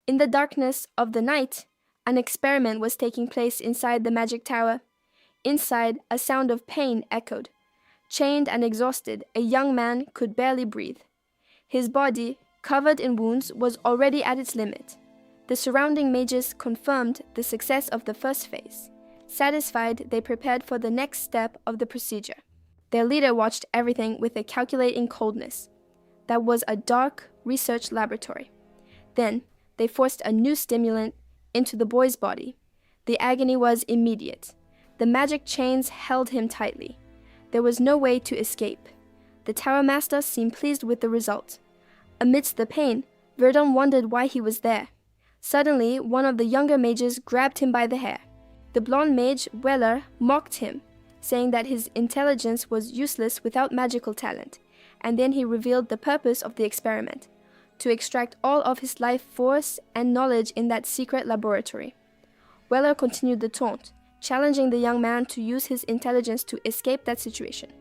In the darkness of the night, an experiment was taking place inside the magic tower. Inside, a sound of pain echoed. Chained and exhausted, a young man could barely breathe. His body, covered in wounds, was already at its limit. The surrounding mages confirmed the success of the first phase. Satisfied, they prepared for the next step of the procedure. Their leader watched everything with a calculating coldness. That was a dark research laboratory. Then, they forced a new stimulant into the boy's body. The agony was immediate. The magic chains held him tightly. There was no way to escape. The Tower Master seemed pleased with the result. Amidst the pain, Verdun wondered why he was there. Suddenly, one of the younger mages grabbed him by the hair. The blonde mage, Weller, mocked him, saying that his intelligence was useless without magical talent, and then he revealed the purpose of the experiment, to extract all of his life force and knowledge in that secret laboratory. Weller continued the taunt, challenging the young man to use his intelligence to escape that situation.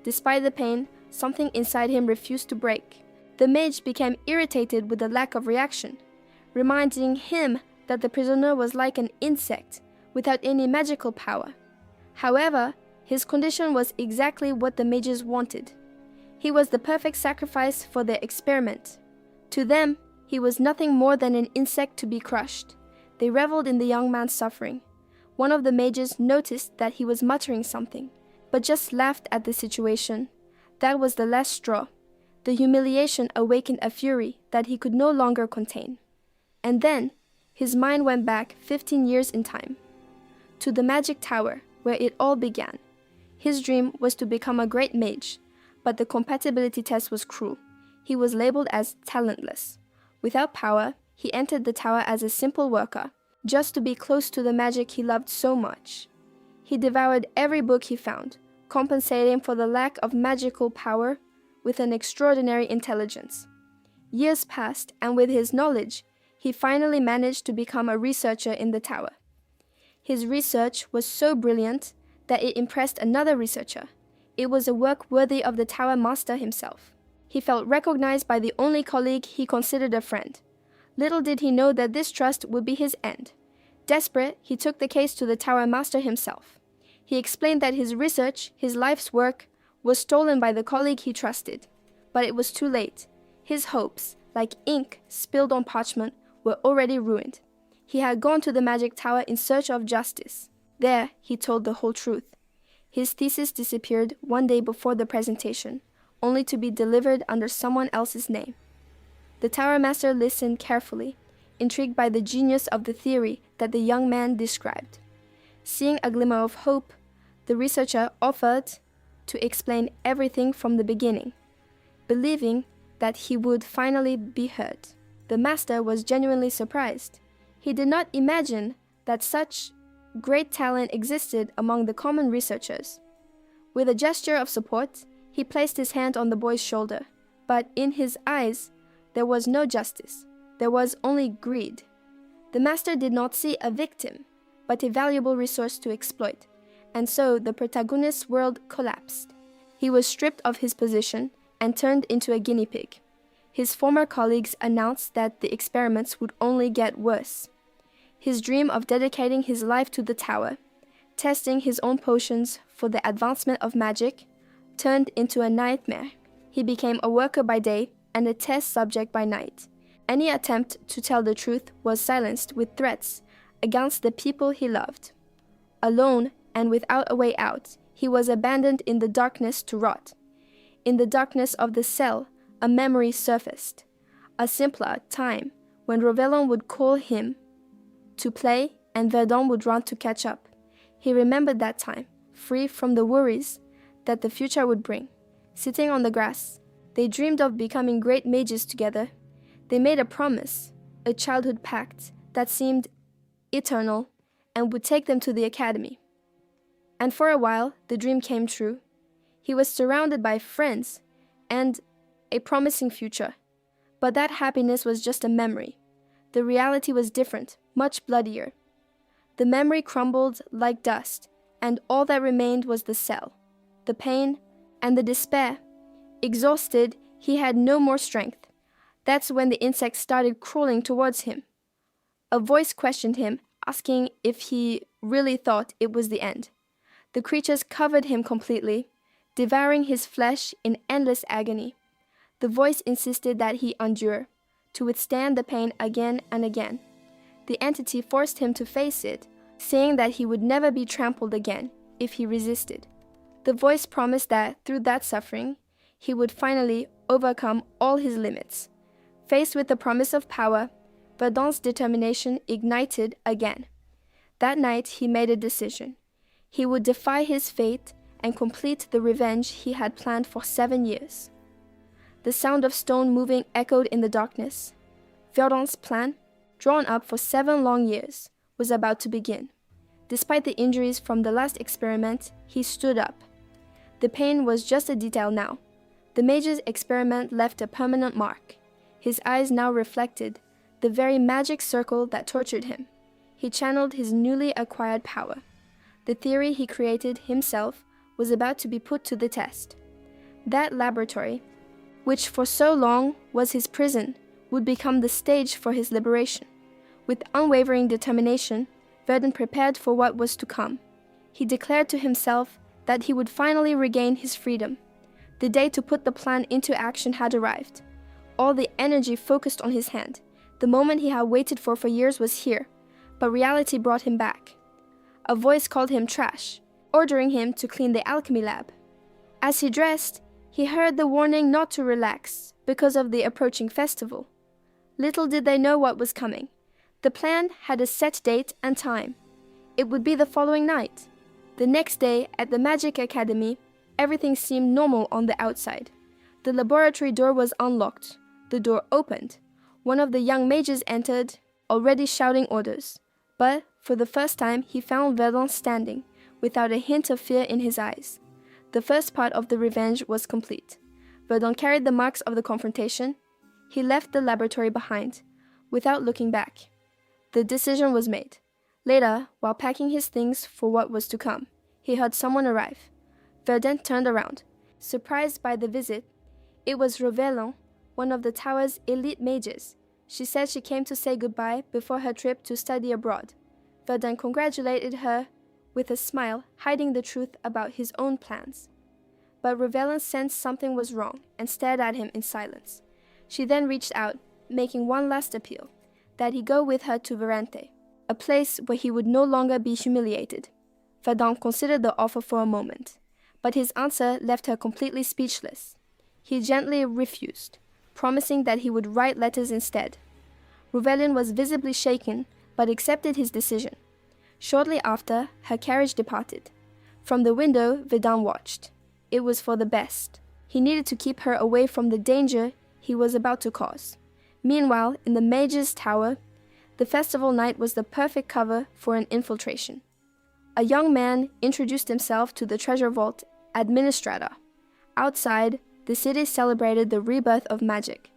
Despite the pain, something inside him refused to break. The mage became irritated with the lack of reaction, reminding him that the prisoner was like an insect, without any magical power. However, his condition was exactly what the mages wanted. He was the perfect sacrifice for their experiment. To them, he was nothing more than an insect to be crushed. They reveled in the young man's suffering. One of the mages noticed that he was muttering something, but just laughed at the situation. That was the last straw. The humiliation awakened a fury that he could no longer contain. And then, his mind went back 15 years in time, to the magic tower where it all began. His dream was to become a great mage, but the compatibility test was cruel. He was labeled as talentless. Without power, he entered the tower as a simple worker, just to be close to the magic he loved so much. He devoured every book he found, compensating for the lack of magical power with an extraordinary intelligence. Years passed, and with his knowledge, he finally managed to become a researcher in the tower. His research was so brilliant that it impressed another researcher. It was a work worthy of the Tower Master himself. He felt recognized by the only colleague he considered a friend. Little did he know that this trust would be his end. Desperate, he took the case to the Tower Master himself. He explained that his research, his life's work, was stolen by the colleague he trusted. But it was too late. His hopes, like ink spilled on parchment, were already ruined. He had gone to the magic tower in search of justice. There, he told the whole truth. His thesis disappeared one day before the presentation, only to be delivered under someone else's name. The Tower Master listened carefully, intrigued by the genius of the theory that the young man described. Seeing a glimmer of hope, the researcher offered to explain everything from the beginning, believing that he would finally be heard. The master was genuinely surprised. He did not imagine that such great talent existed among the common researchers. With a gesture of support, he placed his hand on the boy's shoulder, but in his eyes, there was no justice. There was only greed. The master did not see a victim, but a valuable resource to exploit, and so the protagonist's world collapsed. He was stripped of his position and turned into a guinea pig. His former colleagues announced that the experiments would only get worse. His dream of dedicating his life to the tower, testing his own potions for the advancement of magic, turned into a nightmare. He became a worker by day and a test subject by night. Any attempt to tell the truth was silenced with threats against the people he loved. Alone and without a way out, he was abandoned in the darkness to rot. In the darkness of the cell, a memory surfaced. A simpler time when Rovellon would call him to play and Verdun would run to catch up. He remembered that time, free from the worries that the future would bring. Sitting on the grass, they dreamed of becoming great mages together. They made a promise, a childhood pact that seemed eternal and would take them to the academy. And for a while, the dream came true. He was surrounded by friends and a promising future. But that happiness was just a memory. The reality was different, much bloodier. The memory crumbled like dust, and all that remained was the cell, the pain, and the despair. Exhausted, he had no more strength. That's when the insects started crawling towards him. A voice questioned him, asking if he really thought it was the end. The creatures covered him completely, devouring his flesh in endless agony. The voice insisted that he endure, to withstand the pain again and again. The entity forced him to face it, saying that he would never be trampled again if he resisted. The voice promised that through that suffering, he would finally overcome all his limits. Faced with the promise of power, Verdun's determination ignited again. That night he made a decision. He would defy his fate and complete the revenge he had planned for 7 years. The sound of stone moving echoed in the darkness. Verdun's plan, drawn up for 7 long years, was about to begin. Despite the injuries from the last experiment, he stood up. The pain was just a detail now. The Mage's experiment left a permanent mark. His eyes now reflected the very magic circle that tortured him. He channeled his newly acquired power. The theory he created himself was about to be put to the test. That laboratory, which for so long was his prison, would become the stage for his liberation. With unwavering determination, Verdun prepared for what was to come. He declared to himself that he would finally regain his freedom. The day to put the plan into action had arrived. All the energy focused on his hand. The moment he had waited for years was here, but reality brought him back. A voice called him trash, ordering him to clean the alchemy lab. As he dressed, he heard the warning not to relax because of the approaching festival. Little did they know what was coming. The plan had a set date and time. It would be the following night. The next day, at the Magic Academy, everything seemed normal on the outside. The laboratory door was unlocked. The door opened. One of the young mages entered, already shouting orders. But, for the first time, he found Verdun standing, without a hint of fear in his eyes. The first part of the revenge was complete. Verdun carried the marks of the confrontation. He left the laboratory behind, without looking back. The decision was made. Later, while packing his things for what was to come, he heard someone arrive. Verdun turned around. Surprised by the visit, it was Rovellon, one of the tower's elite mages. She said she came to say goodbye before her trip to study abroad. Verdun congratulated her with a smile, hiding the truth about his own plans. But Rovellon sensed something was wrong and stared at him in silence. She then reached out, making one last appeal, that he go with her to Verente, a place where he would no longer be humiliated. Verdun considered the offer for a moment, but his answer left her completely speechless. He gently refused, promising that he would write letters instead. Rovellon was visibly shaken, but accepted his decision. Shortly after, her carriage departed. From the window, Verdun watched. It was for the best. He needed to keep her away from the danger he was about to cause. Meanwhile, in the Mage's tower, the festival night was the perfect cover for an infiltration. A young man introduced himself to the treasure vault administrator. Outside, the city celebrated the rebirth of magic,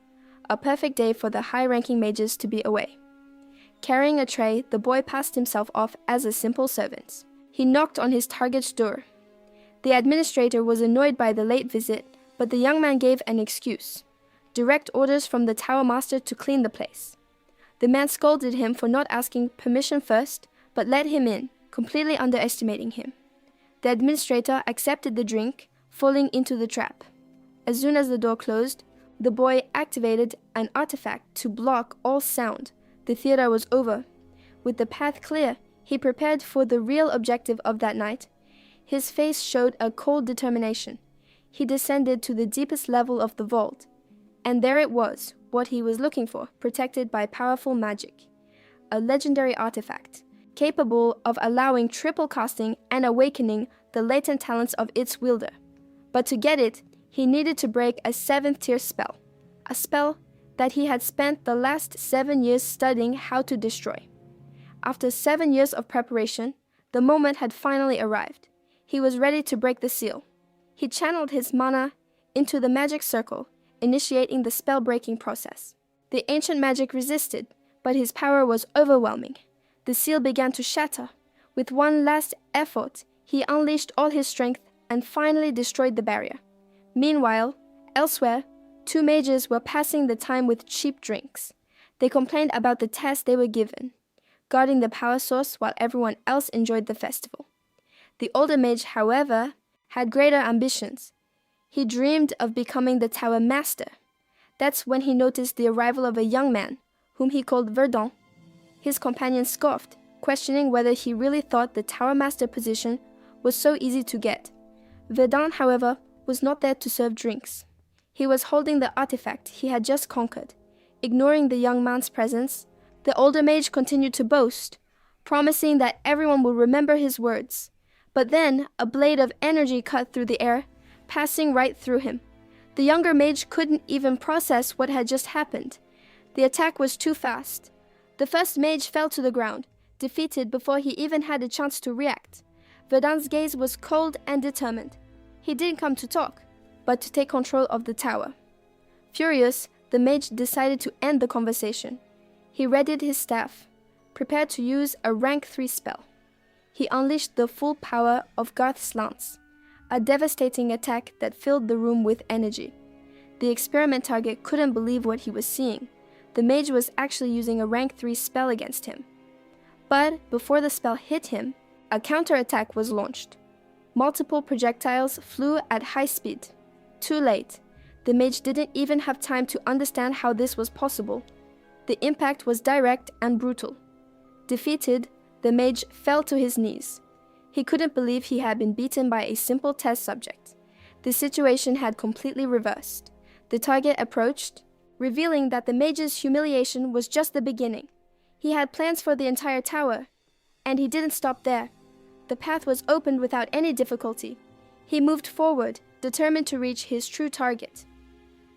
a perfect day for the high-ranking mages to be away. Carrying a tray, the boy passed himself off as a simple servant. He knocked on his target's door. The administrator was annoyed by the late visit, but the young man gave an excuse: direct orders from the tower master to clean the place. The man scolded him for not asking permission first, but let him in, completely underestimating him. The administrator accepted the drink, falling into the trap. As soon as the door closed, the boy activated an artifact to block all sound. The theater was over. With the path clear, he prepared for the real objective of that night. His face showed a cold determination. He descended to the deepest level of the vault, and there it was, what he was looking for, protected by powerful magic. A legendary artifact, capable of allowing triple casting and awakening the latent talents of its wielder. But to get it, he needed to break a 7th-tier spell, a spell that he had spent the last 7 years studying how to destroy. After 7 years of preparation, the moment had finally arrived. He was ready to break the seal. He channeled his mana into the magic circle, initiating the spell-breaking process. The ancient magic resisted, but his power was overwhelming. The seal began to shatter. With one last effort, he unleashed all his strength and finally destroyed the barrier. Meanwhile, elsewhere, 2 mages were passing the time with cheap drinks. They complained about the test they were given. guarding the power source while everyone else enjoyed the festival. The older mage, however, had greater ambitions. He dreamed of becoming the tower master. That's when he noticed the arrival of a young man, whom he called Verdun. His companions scoffed, questioning whether he really thought the tower master position was so easy to get. Verdun, however, was not there to serve drinks. He was holding the artifact he had just conquered. Ignoring the young man's presence, the older mage continued to boast, promising that everyone would remember his words. But then, a blade of energy cut through the air, passing right through him. The younger mage couldn't even process what had just happened. The attack was too fast. The first mage fell to the ground, defeated before he even had a chance to react. Verdun's gaze was cold and determined. He didn't come to talk, but to take control of the tower. Furious, the mage decided to end the conversation. He readied his staff, prepared to use a rank 3 spell. He unleashed the full power of Garth's lance, a devastating attack that filled the room with energy. The experiment target couldn't believe what he was seeing. The mage was actually using a rank 3 spell against him. But before the spell hit him, a counterattack was launched. Multiple projectiles flew at high speed. Too late. The mage didn't even have time to understand how this was possible. The impact was direct and brutal. Defeated, the mage fell to his knees. He couldn't believe he had been beaten by a simple test subject. The situation had completely reversed. The target approached, revealing that the mage's humiliation was just the beginning. He had plans for the entire tower, and he didn't stop there. The path was opened without any difficulty. He moved forward, determined to reach his true target.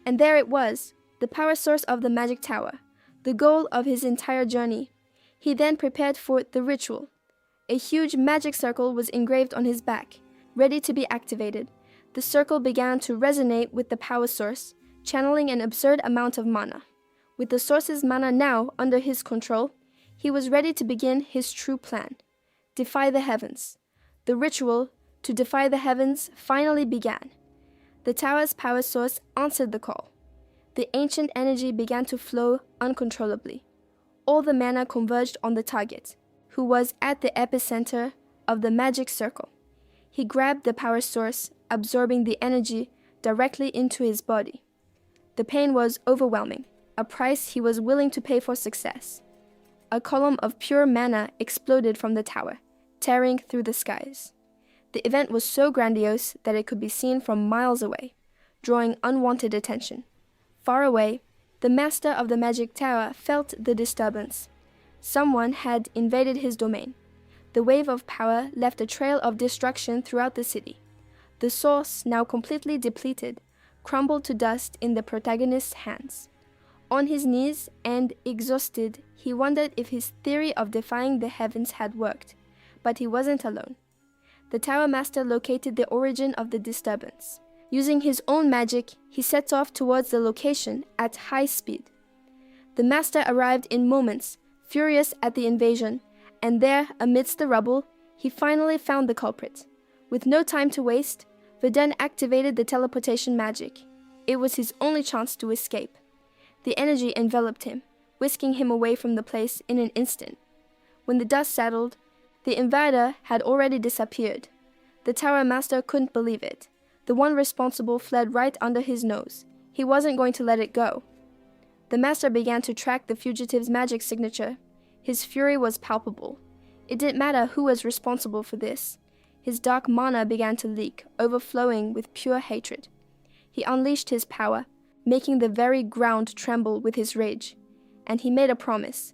And there it was, the power source of the magic tower, the goal of his entire journey. He then prepared for the ritual. A huge magic circle was engraved on his back, ready to be activated. The circle began to resonate with the power source, channeling an absurd amount of mana. With the source's mana now under his control, he was ready to begin his true plan. Defy the heavens. The ritual to defy the heavens finally began. The tower's power source answered the call. The ancient energy began to flow uncontrollably. All the mana converged on the target, who was at the epicenter of the magic circle. He grabbed the power source, absorbing the energy directly into his body. The pain was overwhelming, a price he was willing to pay for success. A column of pure mana exploded from the tower, tearing through the skies. The event was so grandiose that it could be seen from miles away, drawing unwanted attention. Far away, the master of the magic tower felt the disturbance. Someone had invaded his domain. The wave of power left a trail of destruction throughout the city. The source, now completely depleted, crumbled to dust in the protagonist's hands. On his knees and exhausted, he wondered if his theory of defying the heavens had worked, but he wasn't alone. The Tower Master located the origin of the disturbance. Using his own magic, he set off towards the location at high speed. The Master arrived in moments, furious at the invasion, and there, amidst the rubble, he finally found the culprit. With no time to waste, Verdun activated the teleportation magic. It was his only chance to escape. The energy enveloped him, whisking him away from the place in an instant. When the dust settled, the invader had already disappeared. The Tower Master couldn't believe it. The one responsible fled right under his nose. He wasn't going to let it go. The Master began to track the fugitive's magic signature. His fury was palpable. It didn't matter who was responsible for this. His dark mana began to leak, overflowing with pure hatred. He unleashed his power, making the very ground tremble with his rage. And he made a promise.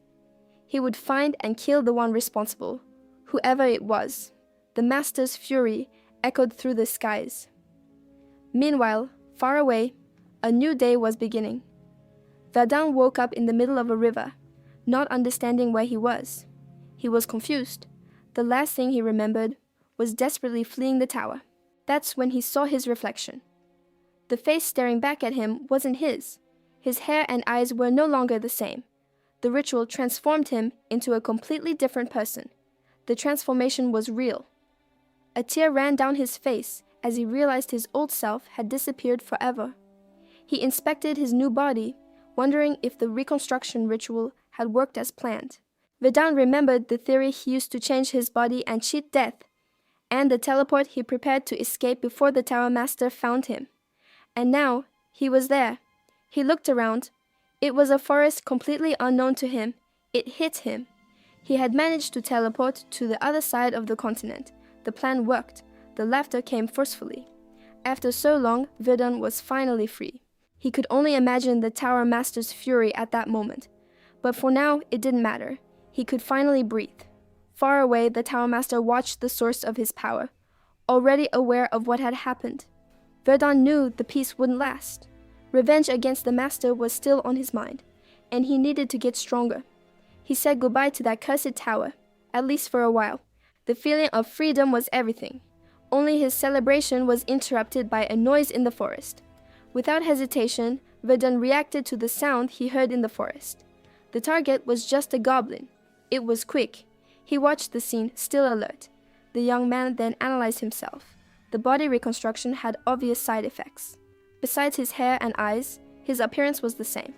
He would find and kill the one responsible, whoever it was. The Master's fury echoed through the skies. Meanwhile, far away, a new day was beginning. Verdun woke up in the middle of a river, not understanding where he was. He was confused. The last thing he remembered was desperately fleeing the tower. That's when he saw his reflection. The face staring back at him wasn't his. His hair and eyes were no longer the same. The ritual transformed him into a completely different person. The transformation was real. A tear ran down his face as he realized his old self had disappeared forever. He inspected his new body, wondering if the reconstruction ritual had worked as planned. Verdun remembered the theory he used to change his body and cheat death, and the teleport he prepared to escape before the Tower Master found him. And now, he was there. He looked around. It was a forest completely unknown to him. It hit him. He had managed to teleport to the other side of the continent. The plan worked. The laughter came forcefully. After so long, Verdun was finally free. He could only imagine the Tower Master's fury at that moment. But for now, it didn't matter. He could finally breathe. Far away, the Tower Master watched the source of his power, already aware of what had happened. Verdun knew the peace wouldn't last. Revenge against the Master was still on his mind, and he needed to get stronger. He said goodbye to that cursed tower, at least for a while. The feeling of freedom was everything. Only his celebration was interrupted by a noise in the forest. Without hesitation, Verdun reacted to the sound he heard in the forest. The target was just a goblin. It was quick. He watched the scene, still alert. The young man then analyzed himself. The body reconstruction had obvious side effects. Besides his hair and eyes, his appearance was the same,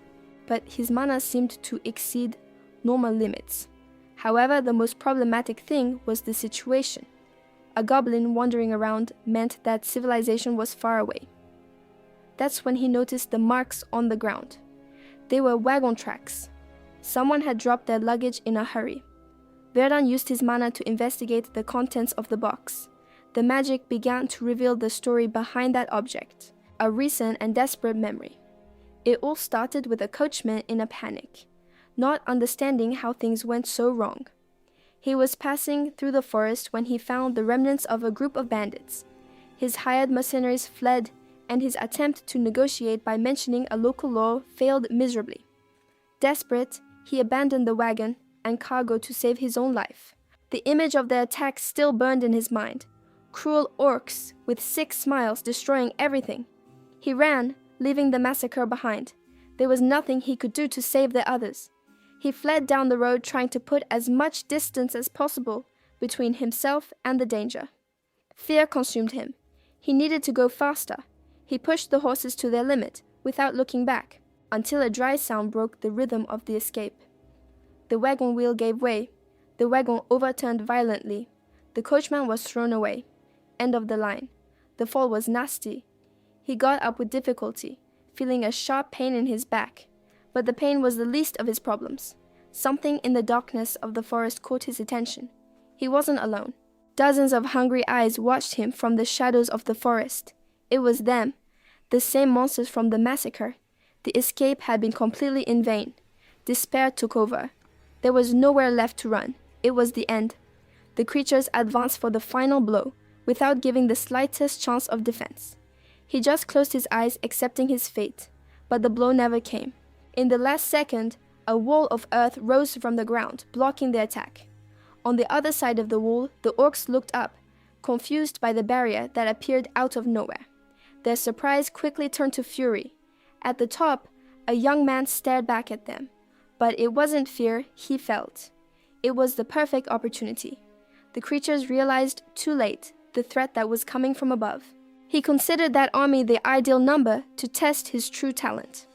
but his mana seemed to exceed normal limits. However, the most problematic thing was the situation. A goblin wandering around meant that civilization was far away. That's when he noticed the marks on the ground. They were wagon tracks. Someone had dropped their luggage in a hurry. Verdun used his mana to investigate the contents of the box. The magic began to reveal the story behind that object, a recent and desperate memory. It all started with a coachman in a panic, not understanding how things went so wrong. He was passing through the forest when he found the remnants of a group of bandits. His hired mercenaries fled, and his attempt to negotiate by mentioning a local law failed miserably. Desperate, he abandoned the wagon and cargo to save his own life. The image of the attack still burned in his mind. Cruel orcs with 6 smiles destroying everything. He ran, leaving the massacre behind. There was nothing he could do to save the others. He fled down the road trying to put as much distance as possible between himself and the danger. Fear consumed him. He needed to go faster. He pushed the horses to their limit without looking back, until a dry sound broke the rhythm of the escape. The wagon wheel gave way. The wagon overturned violently. The coachman was thrown away. End of the line. The fall was nasty. He got up with difficulty, feeling a sharp pain in his back. But the pain was the least of his problems. Something in the darkness of the forest caught his attention. He wasn't alone. Dozens of hungry eyes watched him from the shadows of the forest. It was them, the same monsters from the massacre. The escape had been completely in vain. Despair took over. There was nowhere left to run. It was the end. The creatures advanced for the final blow, without giving the slightest chance of defense. He just closed his eyes, accepting his fate, but the blow never came. In the last second, a wall of earth rose from the ground, blocking the attack. On the other side of the wall, the orcs looked up, confused by the barrier that appeared out of nowhere. Their surprise quickly turned to fury. At the top, a young man stared back at them. But it wasn't fear he felt. It was the perfect opportunity. The creatures realized too late the threat that was coming from above. He considered that army the ideal number to test his true talent.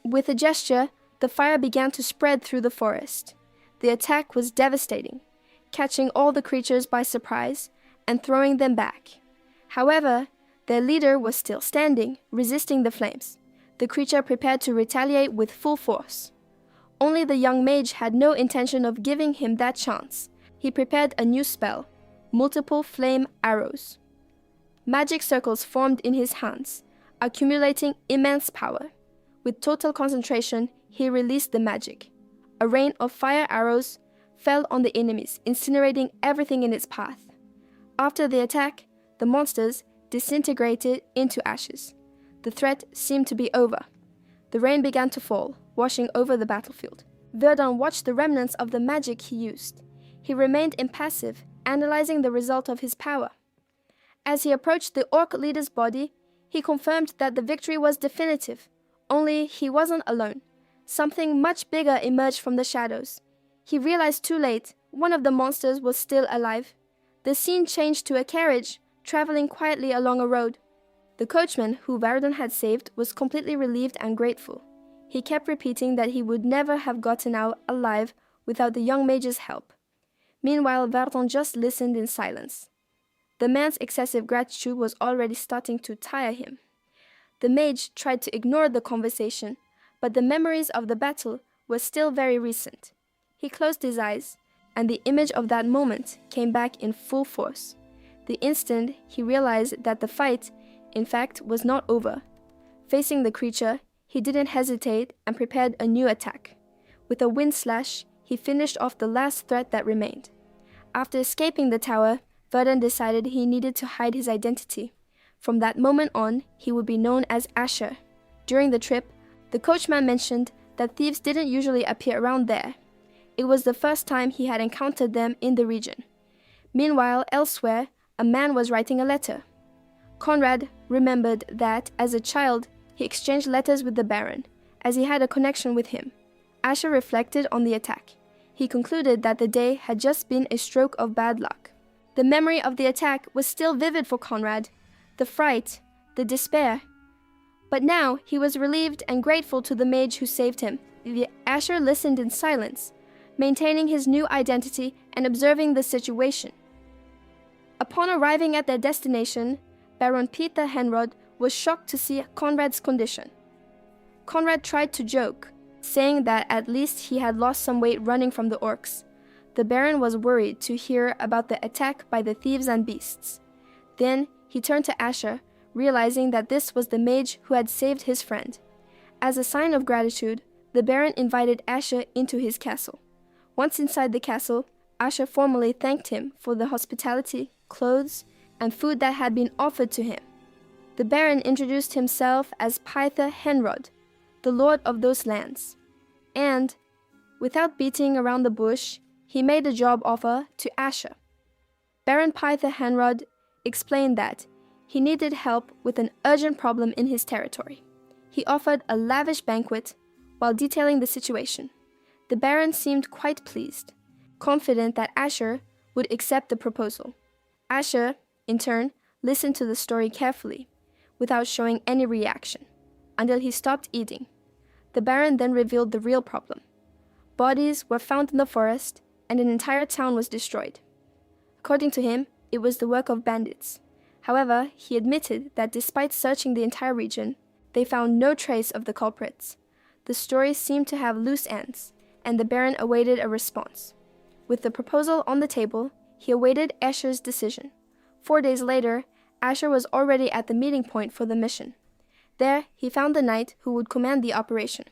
With a gesture, the fire began to spread through the forest. The attack was devastating, catching all the creatures by surprise and throwing them back. However, their leader was still standing, resisting the flames. The creature prepared to retaliate with full force. Only the young mage had no intention of giving him that chance. He prepared a new spell, multiple flame arrows. Magic circles formed in his hands, accumulating immense power. With total concentration, he released the magic. A rain of fire arrows fell on the enemies, incinerating everything in its path. After the attack, the monsters disintegrated into ashes. The threat seemed to be over. The rain began to fall, washing over the battlefield. Verdun watched the remnants of the magic he used. He remained impassive, analyzing the result of his power. As he approached the orc leader's body, he confirmed that the victory was definitive. Only he wasn't alone. Something much bigger emerged from the shadows. He realized too late one of the monsters was still alive. The scene changed to a carriage, traveling quietly along a road. The coachman, who Verdun had saved, was completely relieved and grateful. He kept repeating that he would never have gotten out alive without the young mage's help. Meanwhile, Verdun just listened in silence. The man's excessive gratitude was already starting to tire him. The mage tried to ignore the conversation, but the memories of the battle were still very recent. He closed his eyes, and the image of that moment came back in full force. The instant he realized that the fight, in fact, was not over. Facing the creature, he didn't hesitate and prepared a new attack. With a wind slash, he finished off the last threat that remained. After escaping the tower, Verdun decided he needed to hide his identity. From that moment on, he would be known as Asher. During the trip, the coachman mentioned that thieves didn't usually appear around there. It was the first time he had encountered them in the region. Meanwhile, elsewhere, a man was writing a letter. Conrad remembered that, as a child, he exchanged letters with the Baron, as he had a connection with him. Asher reflected on the attack. He concluded that the day had just been a stroke of bad luck. The memory of the attack was still vivid for Conrad, the fright, the despair. But now he was relieved and grateful to the mage who saved him. Asher listened in silence, maintaining his new identity and observing the situation. Upon arriving at their destination, Baron Peter Henrod was shocked to see Conrad's condition. Conrad tried to joke, saying that at least he had lost some weight running from the orcs. The Baron was worried to hear about the attack by the thieves and beasts. Then he turned to Asher, realizing that this was the mage who had saved his friend. As a sign of gratitude, the Baron invited Asher into his castle. Once inside the castle, Asher formally thanked him for the hospitality, clothes, and food that had been offered to him. The Baron introduced himself as Peter Henrod, the lord of those lands. And, without beating around the bush, he made a job offer to Asher. Baron Peter Henrod explained that he needed help with an urgent problem in his territory. He offered a lavish banquet while detailing the situation. The Baron seemed quite pleased, confident that Asher would accept the proposal. Asher, in turn, listened to the story carefully, without showing any reaction, until he stopped eating. The Baron then revealed the real problem. Bodies were found in the forest, and an entire town was destroyed. According to him, it was the work of bandits. However, he admitted that despite searching the entire region, they found no trace of the culprits. The story seemed to have loose ends, and the Baron awaited a response. With the proposal on the table, he awaited Asher's decision. 4 days later, Asher was already at the meeting point for the mission. There, he found the knight who would command the operation.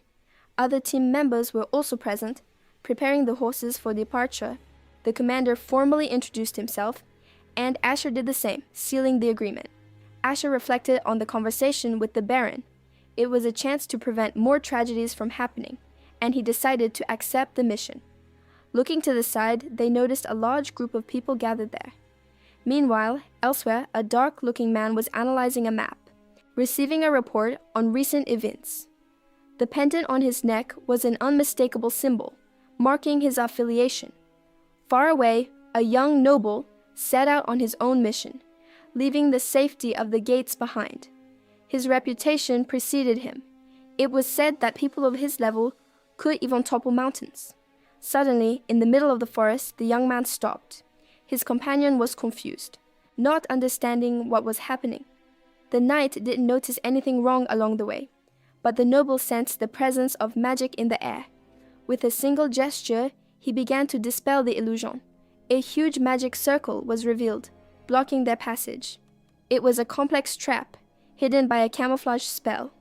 Other team members were also present, preparing the horses for departure. The commander formally introduced himself, and Asher did the same, sealing the agreement. Asher reflected on the conversation with the Baron. It was a chance to prevent more tragedies from happening, and he decided to accept the mission. Looking to the side, they noticed a large group of people gathered there. Meanwhile, elsewhere, a dark-looking man was analyzing a map, receiving a report on recent events. The pendant on his neck was an unmistakable symbol, marking his affiliation. Far away, a young noble set out on his own mission, leaving the safety of the gates behind. His reputation preceded him. It was said that people of his level could even topple mountains. Suddenly, in the middle of the forest, the young man stopped. His companion was confused, not understanding what was happening. The knight didn't notice anything wrong along the way, but the noble sensed the presence of magic in the air. With a single gesture, he began to dispel the illusion. A huge magic circle was revealed, blocking their passage. It was a complex trap, hidden by a camouflage spell.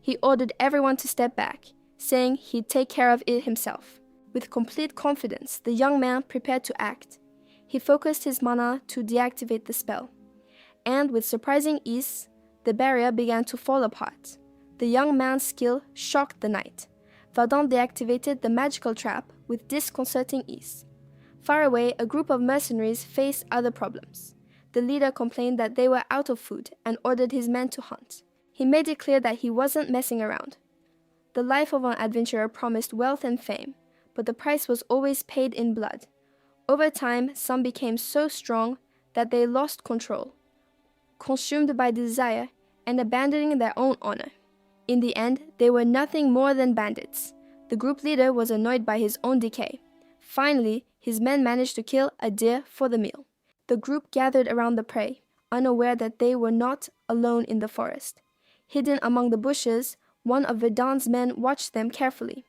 He ordered everyone to step back, saying he'd take care of it himself. With complete confidence, the young man prepared to act. He focused his mana to deactivate the spell. And with surprising ease, the barrier began to fall apart. The young man's skill shocked the knight. Verdun deactivated the magical trap with disconcerting ease. Far away, a group of mercenaries faced other problems. The leader complained that they were out of food and ordered his men to hunt. He made it clear that he wasn't messing around. The life of an adventurer promised wealth and fame, but the price was always paid in blood. Over time, some became so strong that they lost control, consumed by desire and abandoning their own honor. In the end, they were nothing more than bandits. The group leader was annoyed by his own decay, Finally, his men managed to kill a deer for the meal. The group gathered around the prey, unaware that they were not alone in the forest. Hidden among the bushes, one of Vedant's men watched them carefully.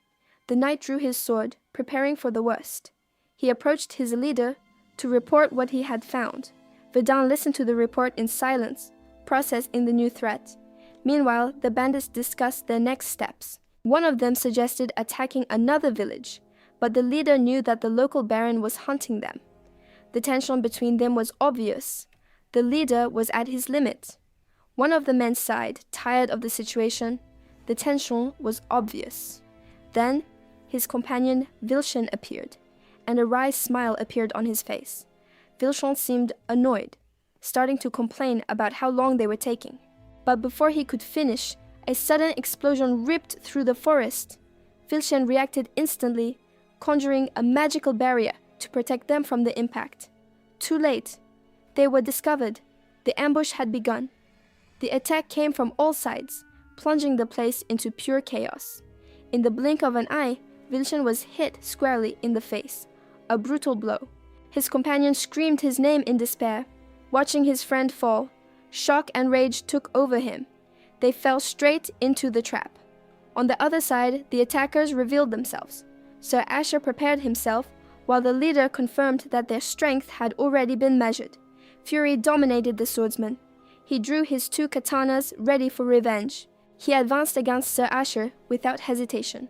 The knight drew his sword, preparing for the worst. He approached his leader to report what he had found. Vedant listened to the report in silence, processing the new threat. Meanwhile, the bandits discussed their next steps. One of them suggested attacking another village, but the leader knew that the local baron was hunting them. The tension between them was obvious. The leader was at his limit. One of the men sighed, tired of the situation. The tension was obvious. Then, his companion Vilchen appeared, and a wry smile appeared on his face. Vilchen seemed annoyed, starting to complain about how long they were taking. But before he could finish, a sudden explosion ripped through the forest. Vilchen reacted instantly, conjuring a magical barrier to protect them from the impact. Too late. They were discovered. The ambush had begun. The attack came from all sides, plunging the place into pure chaos. In the blink of an eye, Vilchen was hit squarely in the face. A brutal blow. His companion screamed his name in despair. Watching his friend fall, shock and rage took over him. They fell straight into the trap. On the other side, the attackers revealed themselves. Sir Asher prepared himself, while the leader confirmed that their strength had already been measured. Fury dominated the swordsman. He drew his two katanas ready for revenge. He advanced against Sir Asher without hesitation.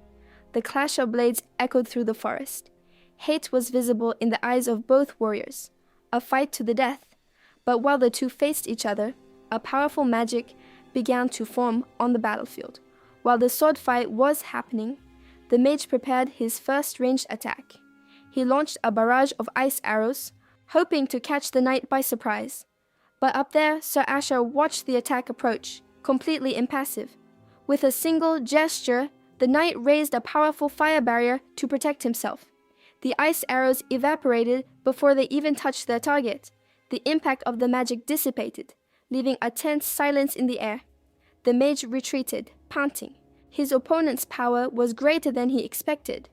The clash of blades echoed through the forest. Hate was visible in the eyes of both warriors. A fight to the death. But while the two faced each other, a powerful magic began to form on the battlefield. While the sword fight was happening, the mage prepared his first ranged attack. He launched a barrage of ice arrows, hoping to catch the knight by surprise. But up there, Sir Asher watched the attack approach, completely impassive. With a single gesture, the knight raised a powerful fire barrier to protect himself. The ice arrows evaporated before they even touched their target. The impact of the magic dissipated, leaving a tense silence in the air. The mage retreated, panting. His opponent's power was greater than he expected.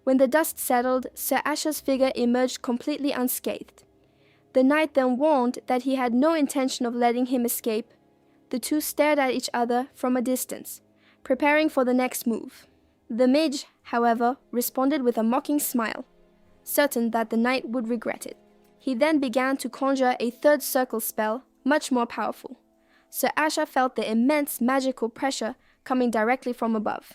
When the dust settled, Sir Asher's figure emerged completely unscathed. The knight then warned that he had no intention of letting him escape. The two stared at each other from a distance, preparing for the next move. The mage, however, responded with a mocking smile, certain that the knight would regret it. He then began to conjure a third circle spell, much more powerful. Sir Asher felt the immense magical pressure coming directly from above.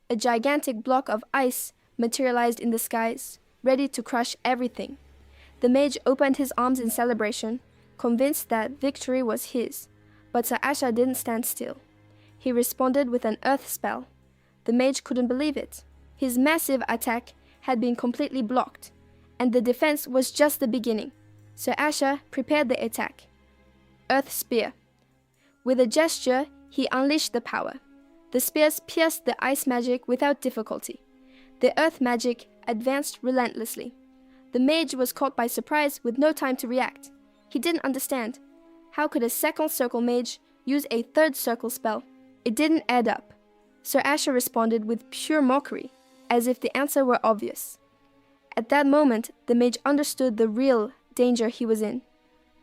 A gigantic block of ice materialized in the skies, ready to crush everything. The mage opened his arms in celebration, convinced that victory was his, but Sir Asher didn't stand still. He responded with an earth spell. The mage couldn't believe it. His massive attack had been completely blocked, and the defense was just the beginning. Sir Asher prepared the attack. Earth Spear. With a gesture, he unleashed the power. The spears pierced the ice magic without difficulty. The earth magic advanced relentlessly. The mage was caught by surprise with no time to react. He didn't understand. How could a second circle mage use a third circle spell? It didn't add up. Sir Asher responded with pure mockery, as if the answer were obvious. At that moment, the mage understood the real danger he was in.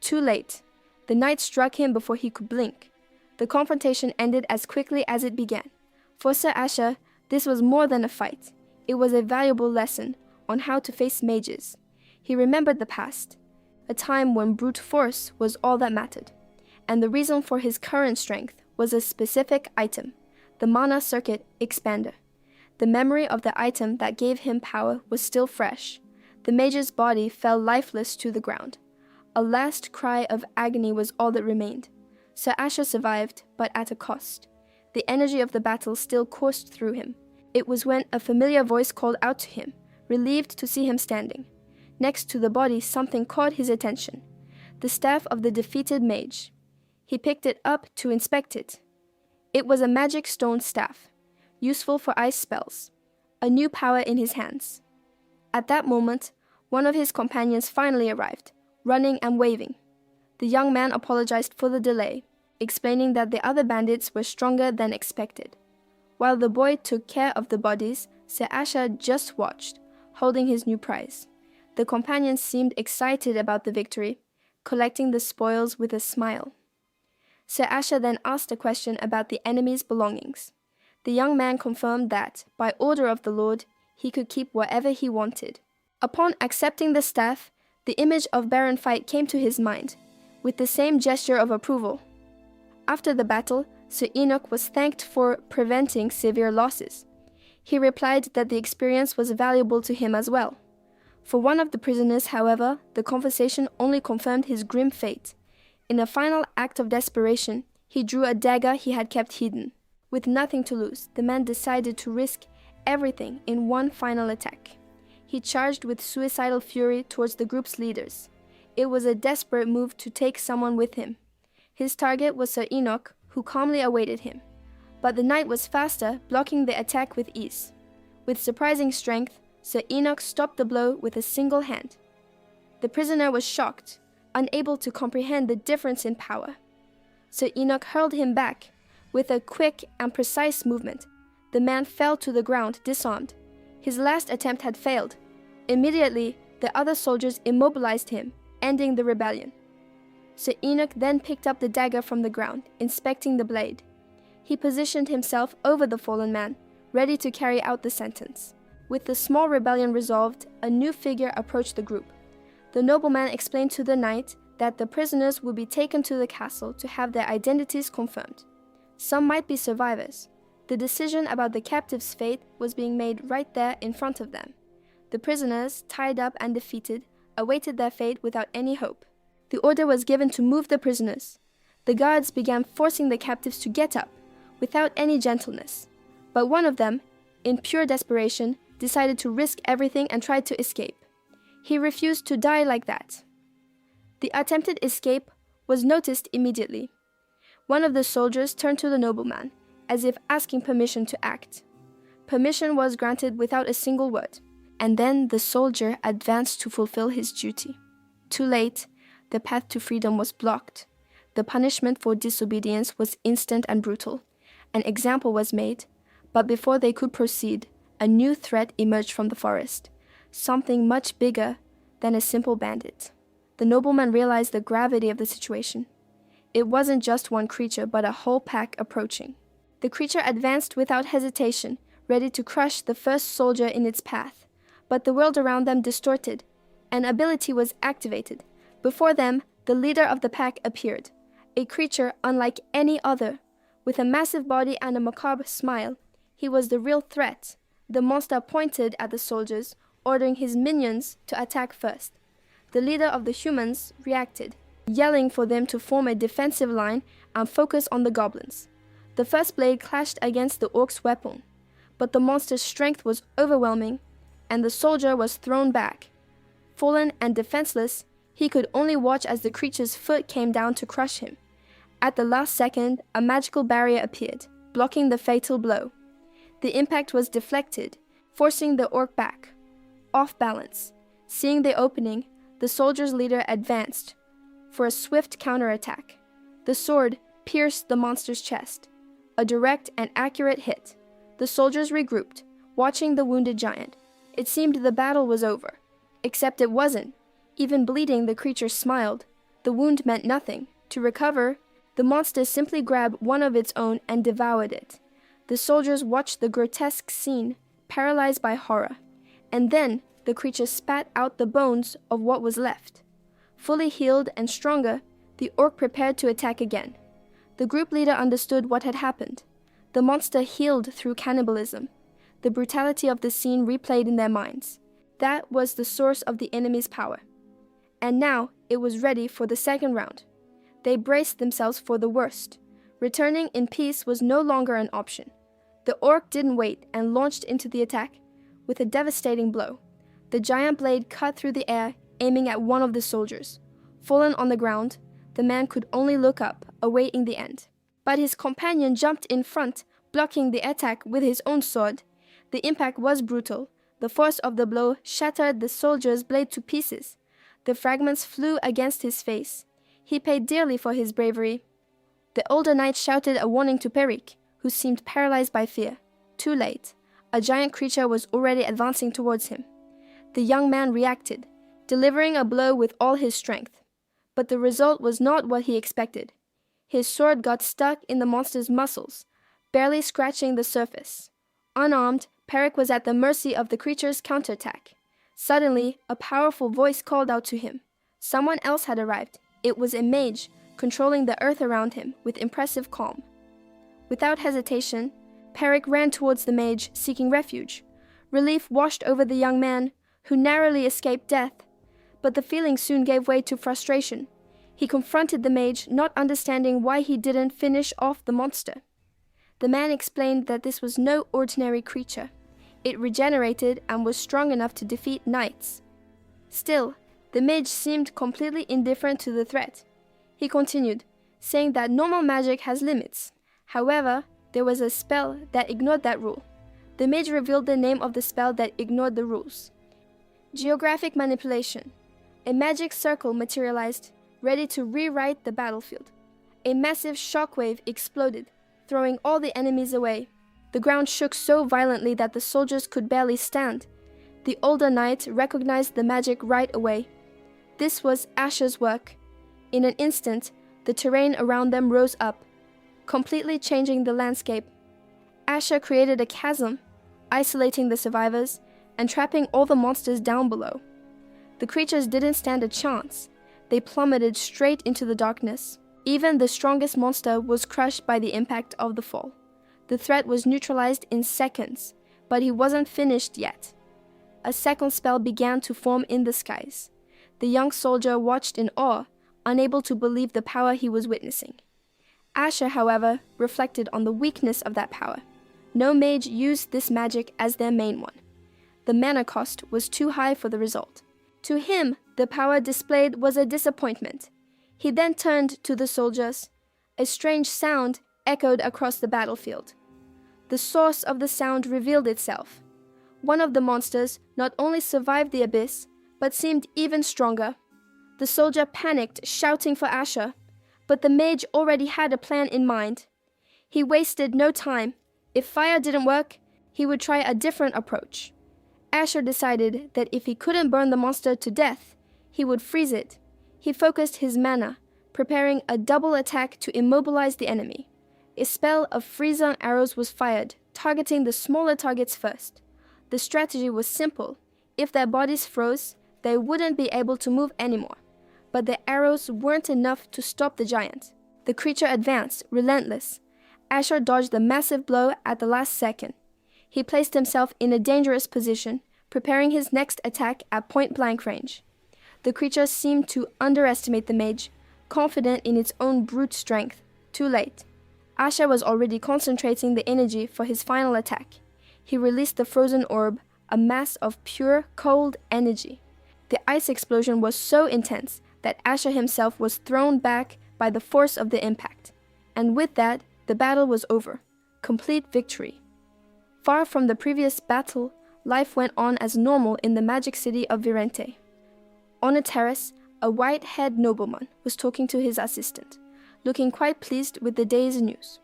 Too late. The knight struck him before he could blink. The confrontation ended as quickly as it began. For Sir Asher, this was more than a fight. It was a valuable lesson on how to face mages. He remembered the past, a time when brute force was all that mattered, and the reason for his current strength was a specific item, the Mana Circuit Expander. The memory of the item that gave him power was still fresh. The mage's body fell lifeless to the ground. A last cry of agony was all that remained. Sir Asher survived, but at a cost. The energy of the battle still coursed through him. It was when a familiar voice called out to him, relieved to see him standing. Next to the body, something caught his attention. The staff of the defeated mage. He picked it up to inspect it. It was a magic stone staff, useful for ice spells, a new power in his hands. At that moment, one of his companions finally arrived, running and waving. The young man apologized for the delay, explaining that the other bandits were stronger than expected. While the boy took care of the bodies, Sir Asher just watched, holding his new prize. The companions seemed excited about the victory, collecting the spoils with a smile. Sir Asher then asked a question about the enemy's belongings. The young man confirmed that, by order of the Lord, he could keep whatever he wanted. Upon accepting the staff, the image of Baron Fight came to his mind, with the same gesture of approval. After the battle, Sir Enoch was thanked for preventing severe losses. He replied that the experience was valuable to him as well. For one of the prisoners, however, the conversation only confirmed his grim fate. In a final act of desperation, he drew a dagger he had kept hidden. With nothing to lose, the man decided to risk everything in one final attack. He charged with suicidal fury towards the group's leaders. It was a desperate move to take someone with him. His target was Sir Enoch, who calmly awaited him. But the knight was faster, blocking the attack with ease. With surprising strength, Sir Enoch stopped the blow with a single hand. The prisoner was shocked, unable to comprehend the difference in power. Sir Enoch hurled him back. With a quick and precise movement, the man fell to the ground, disarmed. His last attempt had failed. Immediately, the other soldiers immobilized him, ending the rebellion. Sir Enoch then picked up the dagger from the ground, inspecting the blade. He positioned himself over the fallen man, ready to carry out the sentence. With the small rebellion resolved, a new figure approached the group. The nobleman explained to the knight that the prisoners would be taken to the castle to have their identities confirmed. Some might be survivors. The decision about the captives' fate was being made right there in front of them. The prisoners, tied up and defeated, awaited their fate without any hope. The order was given to move the prisoners. The guards began forcing the captives to get up, without any gentleness. But one of them, in pure desperation, decided to risk everything and tried to escape. He refused to die like that. The attempted escape was noticed immediately. One of the soldiers turned to the nobleman, as if asking permission to act. Permission was granted without a single word, and then the soldier advanced to fulfill his duty. Too late, the path to freedom was blocked. The punishment for disobedience was instant and brutal. An example was made, but before they could proceed, a new threat emerged from the forest, something much bigger than a simple bandit. The nobleman realized the gravity of the situation. It wasn't just one creature, but a whole pack approaching. The creature advanced without hesitation, ready to crush the first soldier in its path. But the world around them distorted. An ability was activated. Before them, the leader of the pack appeared. A creature unlike any other. With a massive body and a macabre smile, he was the real threat. The monster pointed at the soldiers, ordering his minions to attack first. The leader of the humans reacted, yelling for them to form a defensive line and focus on the goblins. The first blade clashed against the orc's weapon, but the monster's strength was overwhelming, and the soldier was thrown back. Fallen and defenseless, he could only watch as the creature's foot came down to crush him. At the last second, a magical barrier appeared, blocking the fatal blow. The impact was deflected, forcing the orc back. Off balance, seeing the opening, the soldier's leader advanced for a swift counterattack. The sword pierced the monster's chest. A direct and accurate hit. The soldiers regrouped, watching the wounded giant. It seemed the battle was over. Except it wasn't. Even bleeding, the creature smiled. The wound meant nothing. To recover, the monster simply grabbed one of its own and devoured it. The soldiers watched the grotesque scene, paralyzed by horror. And then, the creature spat out the bones of what was left. Fully healed and stronger, the orc prepared to attack again. The group leader understood what had happened. The monster healed through cannibalism. The brutality of the scene replayed in their minds. That was the source of the enemy's power. And now, it was ready for the second round. They braced themselves for the worst. Returning in peace was no longer an option. The orc didn't wait and launched into the attack with a devastating blow. The giant blade cut through the air, aiming at one of the soldiers. Fallen on the ground, the man could only look up, awaiting the end. But his companion jumped in front, blocking the attack with his own sword. The impact was brutal. The force of the blow shattered the soldier's blade to pieces. The fragments flew against his face. He paid dearly for his bravery. The older knight shouted a warning to Peric, who seemed paralyzed by fear. Too late. A giant creature was already advancing towards him. The young man reacted, delivering a blow with all his strength. But the result was not what he expected. His sword got stuck in the monster's muscles, barely scratching the surface. Unarmed, Peric was at the mercy of the creature's counterattack. Suddenly, a powerful voice called out to him. Someone else had arrived. It was a mage, controlling the earth around him with impressive calm. Without hesitation, Peric ran towards the mage, seeking refuge. Relief washed over the young man, who narrowly escaped death, but the feeling soon gave way to frustration. He confronted the mage, not understanding why he didn't finish off the monster. The man explained that this was no ordinary creature. It regenerated and was strong enough to defeat knights. Still, the mage seemed completely indifferent to the threat. He continued, saying that normal magic has limits. However, there was a spell that ignored that rule. The mage revealed the name of the spell that ignored the rules. Geographic manipulation. A magic circle materialized, ready to rewrite the battlefield. A massive shockwave exploded, throwing all the enemies away. The ground shook so violently that the soldiers could barely stand. The older knight recognized the magic right away. This was Asher's work. In an instant, the terrain around them rose up, completely changing the landscape. Asher created a chasm, isolating the survivors and trapping all the monsters down below. The creatures didn't stand a chance. They plummeted straight into the darkness. Even the strongest monster was crushed by the impact of the fall. The threat was neutralized in seconds, but he wasn't finished yet. A second spell began to form in the skies. The young soldier watched in awe, unable to believe the power he was witnessing. Asher, however, reflected on the weakness of that power. No mage used this magic as their main one. The mana cost was too high for the result. To him, the power displayed was a disappointment. He then turned to the soldiers. A strange sound echoed across the battlefield. The source of the sound revealed itself. One of the monsters not only survived the abyss, but seemed even stronger. The soldier panicked, shouting for Asher, but the mage already had a plan in mind. He wasted no time. If fire didn't work, he would try a different approach. Asher decided that if he couldn't burn the monster to death, he would freeze it. He focused his mana, preparing a double attack to immobilize the enemy. A spell of freeze-on arrows was fired, targeting the smaller targets first. The strategy was simple. If their bodies froze, they wouldn't be able to move anymore. But the arrows weren't enough to stop the giant. The creature advanced, relentless. Asher dodged the massive blow at the last second. He placed himself in a dangerous position, preparing his next attack at point-blank range. The creature seemed to underestimate the mage, confident in its own brute strength. Too late. Asher was already concentrating the energy for his final attack. He released the frozen orb, a mass of pure, cold energy. The ice explosion was so intense that Asher himself was thrown back by the force of the impact. And with that, the battle was over. Complete victory. Far from the previous battle, life went on as normal in the magic city of Virente. On a terrace, a white-haired nobleman was talking to his assistant, looking quite pleased with the day's news.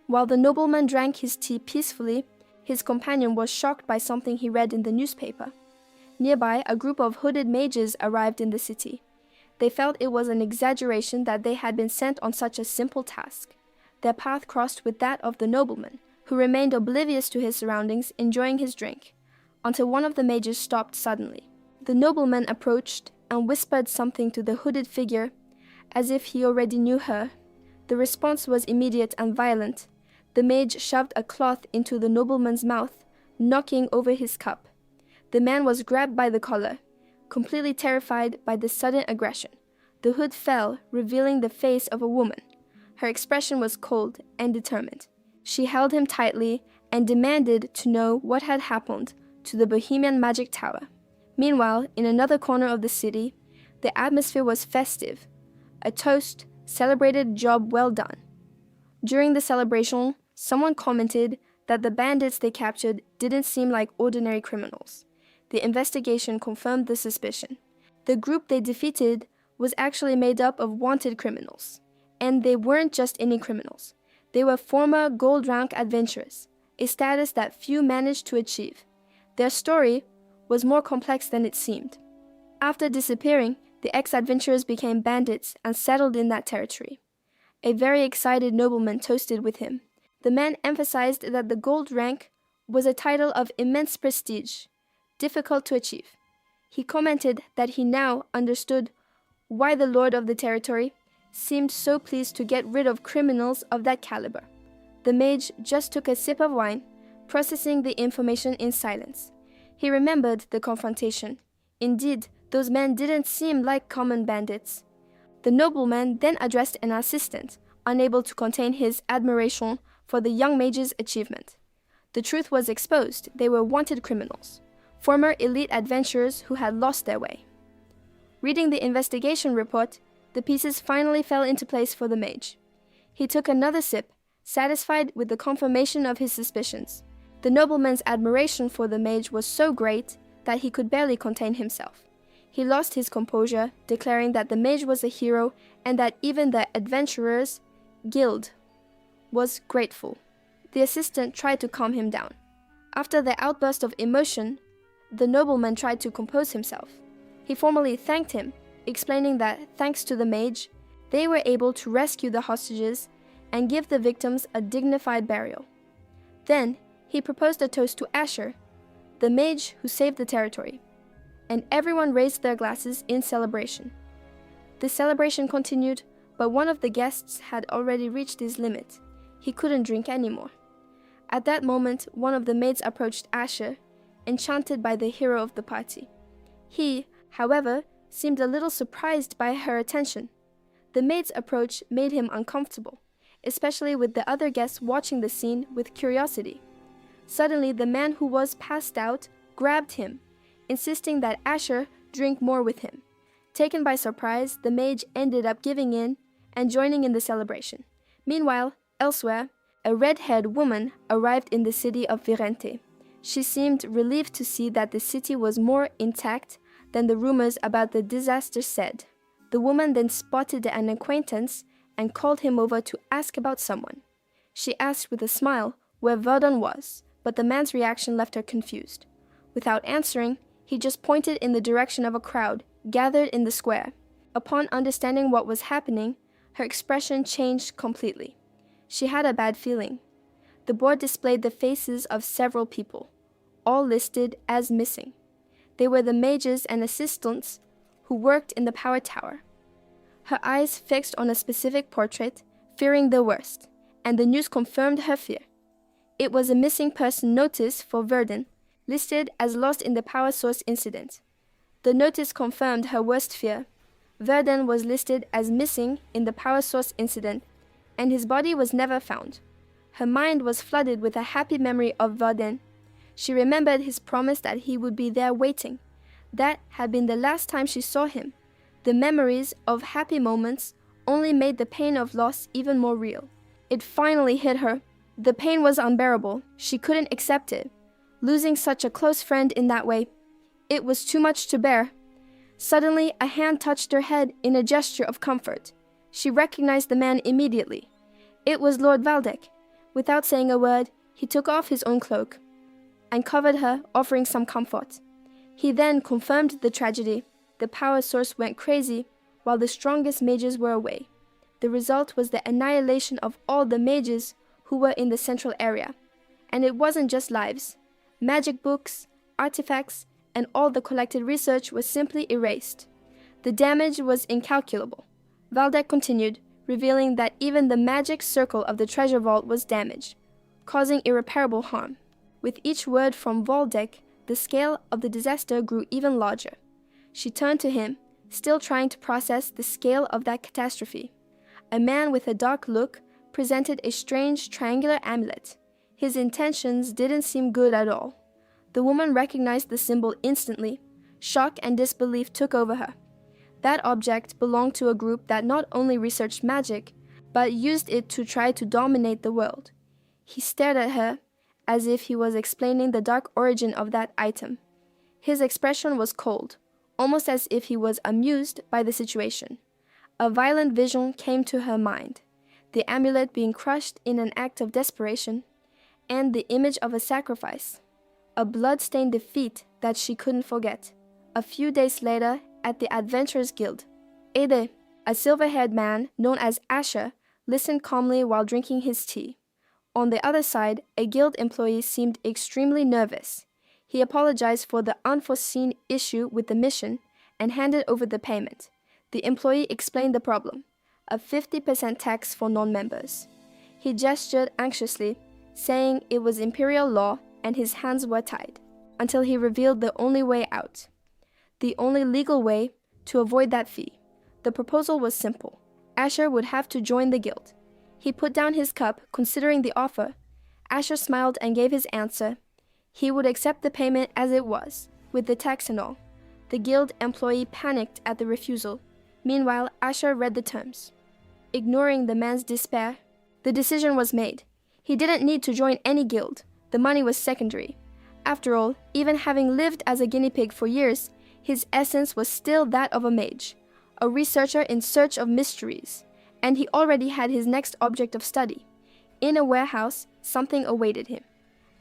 While the nobleman drank his tea peacefully, his companion was shocked by something he read in the newspaper. Nearby, a group of hooded mages arrived in the city. They felt it was an exaggeration that they had been sent on such a simple task. Their path crossed with that of the nobleman, who remained oblivious to his surroundings, enjoying his drink, until one of the mages stopped suddenly. The nobleman approached and whispered something to the hooded figure, as if he already knew her. The response was immediate and violent. The mage shoved a cloth into the nobleman's mouth, knocking over his cup. The man was grabbed by the collar, completely terrified by the sudden aggression. The hood fell, revealing the face of a woman. Her expression was cold and determined. She held him tightly and demanded to know what had happened to the Bohemian Magic Tower. Meanwhile, in another corner of the city, the atmosphere was festive. A toast celebrated job well done. During the celebration, someone commented that the bandits they captured didn't seem like ordinary criminals. The investigation confirmed the suspicion. The group they defeated was actually made up of wanted criminals. And they weren't just any criminals. They were former gold rank adventurers, a status that few managed to achieve. Their story, was more complex than it seemed. After disappearing, the ex-adventurers became bandits and settled in that territory. A very excited nobleman toasted with him. The man emphasized that the gold rank was a title of immense prestige, difficult to achieve. He commented that he now understood why the lord of the territory seemed so pleased to get rid of criminals of that caliber. The mage just took a sip of wine, processing the information in silence. He remembered the confrontation. Indeed, those men didn't seem like common bandits. The nobleman then addressed an assistant, unable to contain his admiration for the young mage's achievement. The truth was exposed. They were wanted criminals, former elite adventurers who had lost their way. Reading the investigation report, the pieces finally fell into place for the mage. He took another sip, satisfied with the confirmation of his suspicions. The nobleman's admiration for the mage was so great that he could barely contain himself. He lost his composure, declaring that the mage was a hero and that even the adventurers' guild was grateful. The assistant tried to calm him down. After the outburst of emotion, the nobleman tried to compose himself. He formally thanked him, explaining that thanks to the mage, they were able to rescue the hostages and give the victims a dignified burial. Then, he proposed a toast to Asher, the mage who saved the territory, and everyone raised their glasses in celebration. The celebration continued, but one of the guests had already reached his limit. He couldn't drink anymore. At that moment, one of the maids approached Asher, enchanted by the hero of the party. He, however, seemed a little surprised by her attention. The maid's approach made him uncomfortable, especially with the other guests watching the scene with curiosity. Suddenly, the man who was passed out grabbed him, insisting that Asher drink more with him. Taken by surprise, the mage ended up giving in and joining in the celebration. Meanwhile, elsewhere, a red-haired woman arrived in the city of Virente. She seemed relieved to see that the city was more intact than the rumors about the disaster said. The woman then spotted an acquaintance and called him over to ask about someone. She asked with a smile where Verdun was, but the man's reaction left her confused. Without answering, he just pointed in the direction of a crowd gathered in the square. Upon understanding what was happening, her expression changed completely. She had a bad feeling. The board displayed the faces of several people, all listed as missing. They were the mages and assistants who worked in the power tower. Her eyes fixed on a specific portrait, fearing the worst, and the news confirmed her fear. It was a missing person notice for Verdun, listed as lost in the power source incident. The notice confirmed her worst fear. Verdun was listed as missing in the power source incident, and his body was never found. Her mind was flooded with a happy memory of Verdun. She remembered his promise that he would be there waiting. That had been the last time she saw him. The memories of happy moments only made the pain of loss even more real. It finally hit her. The pain was unbearable. She couldn't accept it. Losing such a close friend in that way, it was too much to bear. Suddenly, a hand touched her head in a gesture of comfort. She recognized the man immediately. It was Lord Valdek. Without saying a word, he took off his own cloak and covered her, offering some comfort. He then confirmed the tragedy. The power source went crazy while the strongest mages were away. The result was the annihilation of all the mages who were in the central area. And it wasn't just lives. Magic books, artifacts, and all the collected research was simply erased. The damage was incalculable. Valdek continued, revealing that even the magic circle of the treasure vault was damaged, causing irreparable harm. With each word from Valdek, the scale of the disaster grew even larger. She turned to him, still trying to process the scale of that catastrophe. A man with a dark look presented a strange triangular amulet. His intentions didn't seem good at all. The woman recognized the symbol instantly. Shock and disbelief took over her. That object belonged to a group that not only researched magic, but used it to try to dominate the world. He stared at her as if he was explaining the dark origin of that item. His expression was cold, almost as if he was amused by the situation. A violent vision came to her mind, the amulet being crushed in an act of desperation, and the image of a sacrifice, a blood-stained defeat that she couldn't forget. A few days later, at the Adventurers Guild, Ede, a silver-haired man known as Asher, listened calmly while drinking his tea. On the other side, a guild employee seemed extremely nervous. He apologized for the unforeseen issue with the mission and handed over the payment. The employee explained the problem, a 50% tax for non-members. He gestured anxiously, saying it was imperial law and his hands were tied, until he revealed the only way out. The only legal way to avoid that fee. The proposal was simple. Asher would have to join the guild. He put down his cup, considering the offer. Asher smiled and gave his answer. He would accept the payment as it was, with the tax and all. The guild employee panicked at the refusal. Meanwhile, Asher read the terms. Ignoring the man's despair, the decision was made. He didn't need to join any guild. The money was secondary. After all, even having lived as a guinea pig for years, his essence was still that of a mage, a researcher in search of mysteries, and he already had his next object of study. In a warehouse, something awaited him.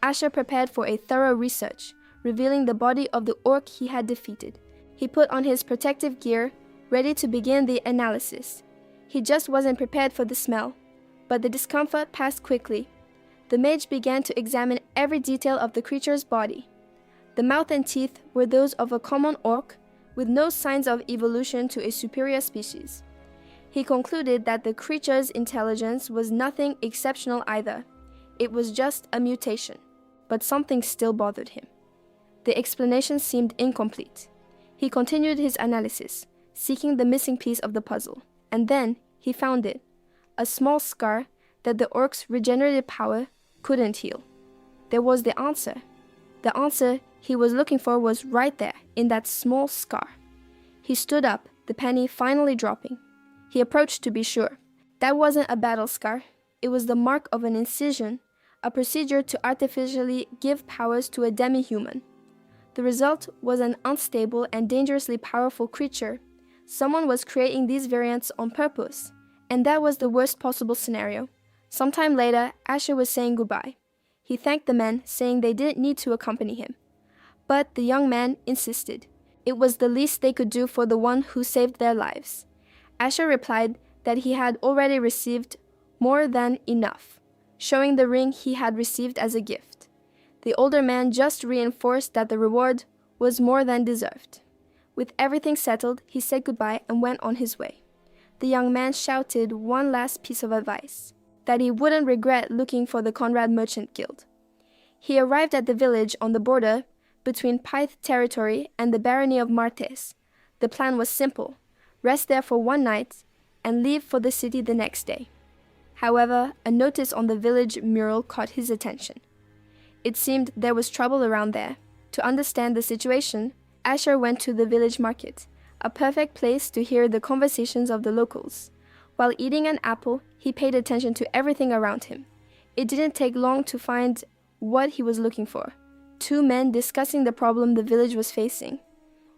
Asher prepared for a thorough research, revealing the body of the orc he had defeated. He put on his protective gear, ready to begin the analysis. He just wasn't prepared for the smell, but the discomfort passed quickly. The mage began to examine every detail of the creature's body. The mouth and teeth were those of a common orc, with no signs of evolution to a superior species. He concluded that the creature's intelligence was nothing exceptional either. It was just a mutation, but something still bothered him. The explanation seemed incomplete. He continued his analysis, seeking the missing piece of the puzzle, and then he found it, a small scar that the orc's regenerative power couldn't heal. There was the answer. The answer he was looking for was right there, in that small scar. He stood up, the penny finally dropping. He approached to be sure. That wasn't a battle scar. It was the mark of an incision, a procedure to artificially give powers to a demi-human. The result was an unstable and dangerously powerful creature. Someone was creating these variants on purpose, and that was the worst possible scenario. Sometime later, Asher was saying goodbye. He thanked the men, saying they didn't need to accompany him. But the young man insisted. It was the least they could do for the one who saved their lives. Asher replied that he had already received more than enough, showing the ring he had received as a gift. The older man just reinforced that the reward was more than deserved. With everything settled, he said goodbye and went on his way. The young man shouted one last piece of advice, that he wouldn't regret looking for the Conrad Merchant Guild. He arrived at the village on the border between Pyth territory and the barony of Martes. The plan was simple: rest there for one night and leave for the city the next day. However, a notice on the village mural caught his attention. It seemed there was trouble around there. To understand the situation, Asher went to the village market, a perfect place to hear the conversations of the locals. While eating an apple, he paid attention to everything around him. It didn't take long to find what he was looking for: two men discussing the problem the village was facing.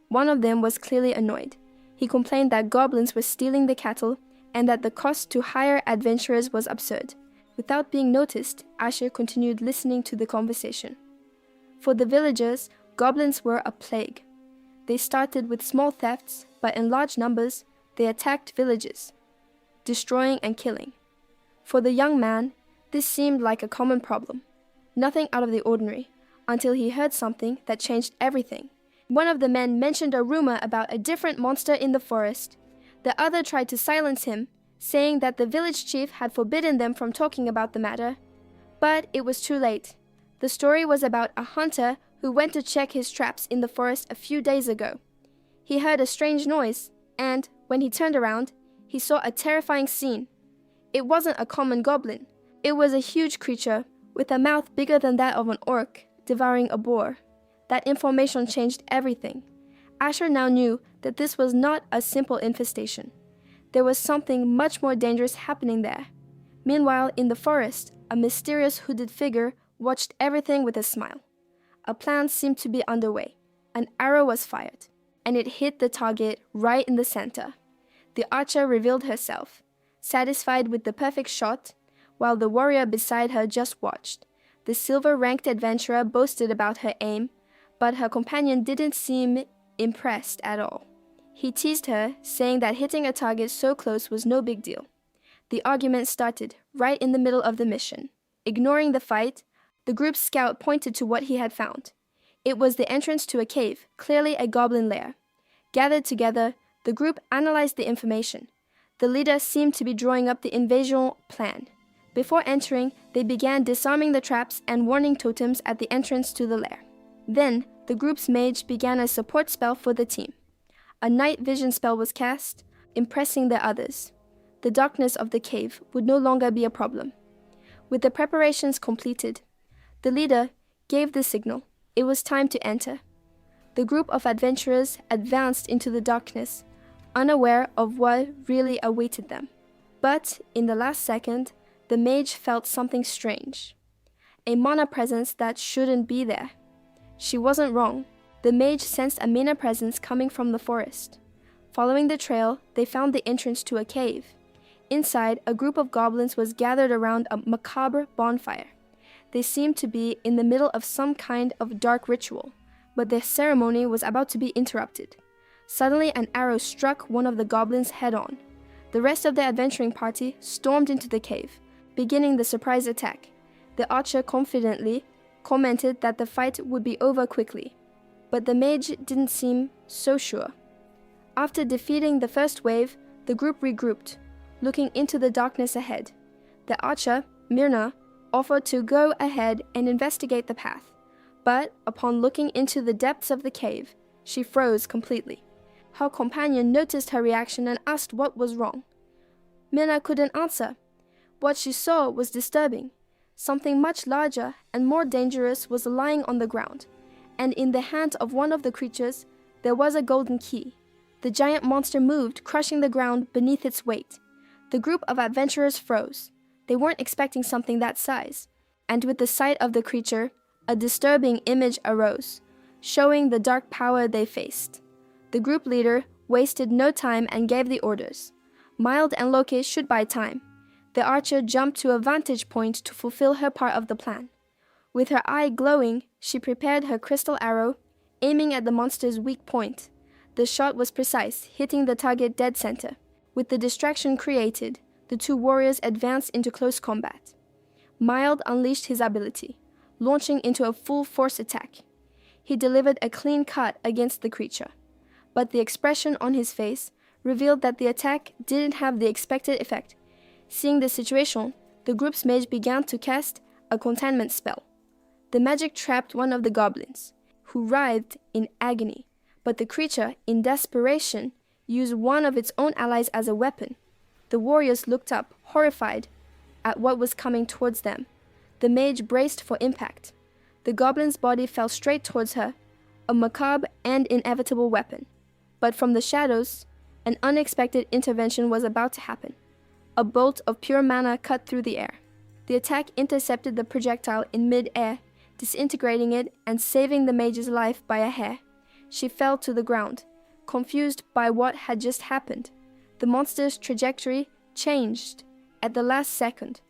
One of them was clearly annoyed. He complained that goblins were stealing the cattle and that the cost to hire adventurers was absurd. Without being noticed, Asher continued listening to the conversation. For the villagers, goblins were a plague. They started with small thefts, but in large numbers, they attacked villages, destroying and killing. For the young man, this seemed like a common problem, nothing out of the ordinary, until he heard something that changed everything. One of the men mentioned a rumor about a different monster in the forest. The other tried to silence him, saying that the village chief had forbidden them from talking about the matter. But it was too late. The story was about a hunter who went to check his traps in the forest a few days ago. He heard a strange noise, and when he turned around, he saw a terrifying scene. It wasn't a common goblin. It was a huge creature with a mouth bigger than that of an orc, devouring a boar. That information changed everything. Asher now knew that this was not a simple infestation. There was something much more dangerous happening there. Meanwhile, in the forest, a mysterious hooded figure watched everything with a smile. A plan seemed to be underway. An arrow was fired, and it hit the target right in the center. The archer revealed herself, satisfied with the perfect shot, while the warrior beside her just watched. The silver-ranked adventurer boasted about her aim, but her companion didn't seem impressed at all. He teased her, saying that hitting a target so close was no big deal. The argument started right in the middle of the mission. Ignoring the fight, the group's scout pointed to what he had found. It was the entrance to a cave, clearly a goblin lair. Gathered together, the group analyzed the information. The leader seemed to be drawing up the invasion plan. Before entering, they began disarming the traps and warning totems at the entrance to the lair. Then, the group's mage began a support spell for the team. A night vision spell was cast, impressing the others. The darkness of the cave would no longer be a problem. With the preparations completed, the leader gave the signal. It was time to enter. The group of adventurers advanced into the darkness, unaware of what really awaited them. But, in the last second, the mage felt something strange. A mana presence that shouldn't be there. She wasn't wrong. The mage sensed a mana presence coming from the forest. Following the trail, they found the entrance to a cave. Inside, a group of goblins was gathered around a macabre bonfire. They seemed to be in the middle of some kind of dark ritual, but their ceremony was about to be interrupted. Suddenly, an arrow struck one of the goblins head-on. The rest of the adventuring party stormed into the cave, beginning the surprise attack. The archer confidently commented that the fight would be over quickly, but the mage didn't seem so sure. After defeating the first wave, the group regrouped, looking into the darkness ahead. The archer, Myrna, offered to go ahead and investigate the path, but upon looking into the depths of the cave, she froze completely. Her companion noticed her reaction and asked what was wrong. Myrna couldn't answer. What she saw was disturbing. Something much larger and more dangerous was lying on the ground, and in the hand of one of the creatures, there was a golden key. The giant monster moved, crushing the ground beneath its weight. The group of adventurers froze. They weren't expecting something that size, and with the sight of the creature, a disturbing image arose, showing the dark power they faced. The group leader wasted no time and gave the orders. Mild and Loki should buy time. The archer jumped to a vantage point to fulfill her part of the plan. With her eye glowing, she prepared her crystal arrow, aiming at the monster's weak point. The shot was precise, hitting the target dead center. With the distraction created, the two warriors advanced into close combat. Mild unleashed his ability, launching into a full-force attack. He delivered a clean cut against the creature, but the expression on his face revealed that the attack didn't have the expected effect. Seeing the situation, the group's mage began to cast a containment spell. The magic trapped one of the goblins, who writhed in agony, but the creature, in desperation, used one of its own allies as a weapon. The warriors looked up, horrified, at what was coming towards them. The mage braced for impact. The goblin's body fell straight towards her, a macabre and inevitable weapon. But from the shadows, an unexpected intervention was about to happen. A bolt of pure mana cut through the air. The attack intercepted the projectile in mid-air, disintegrating it and saving the mage's life by a hair. She fell to the ground, confused by what had just happened. The monster's trajectory changed at the last second.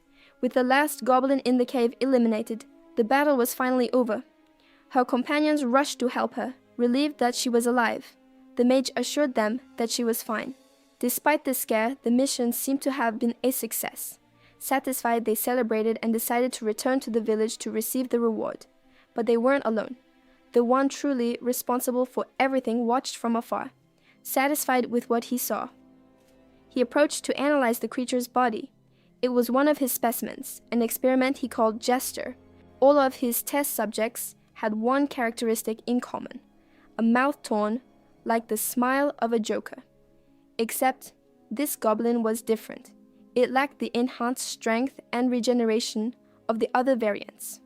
With the last goblin in the cave eliminated, the battle was finally over. Her companions rushed to help her, relieved that she was alive. The mage assured them that she was fine. Despite the scare, the mission seemed to have been a success. Satisfied, they celebrated and decided to return to the village to receive the reward. But they weren't alone. The one truly responsible for everything watched from afar, satisfied with what he saw. He approached to analyze the creature's body. It was one of his specimens, an experiment he called Jester. All of his test subjects had one characteristic in common, a mouth torn like the smile of a joker. Except this goblin was different. It lacked the enhanced strength and regeneration of the other variants.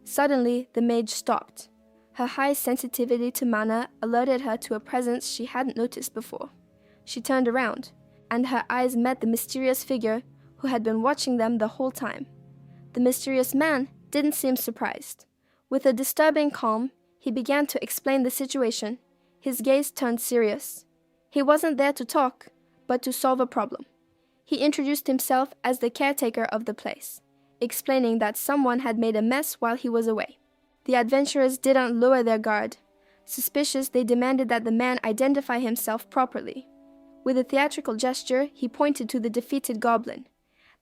Suddenly, the mage stopped. Her high sensitivity to mana alerted her to a presence she hadn't noticed before. She turned around, and her eyes met the mysterious figure who had been watching them the whole time. The mysterious man didn't seem surprised. With a disturbing calm, he began to explain the situation. His gaze turned serious. He wasn't there to talk, but to solve a problem. He introduced himself as the caretaker of the place, explaining that someone had made a mess while he was away. The adventurers didn't lower their guard. Suspicious, they demanded that the man identify himself properly. With a theatrical gesture, he pointed to the defeated goblin.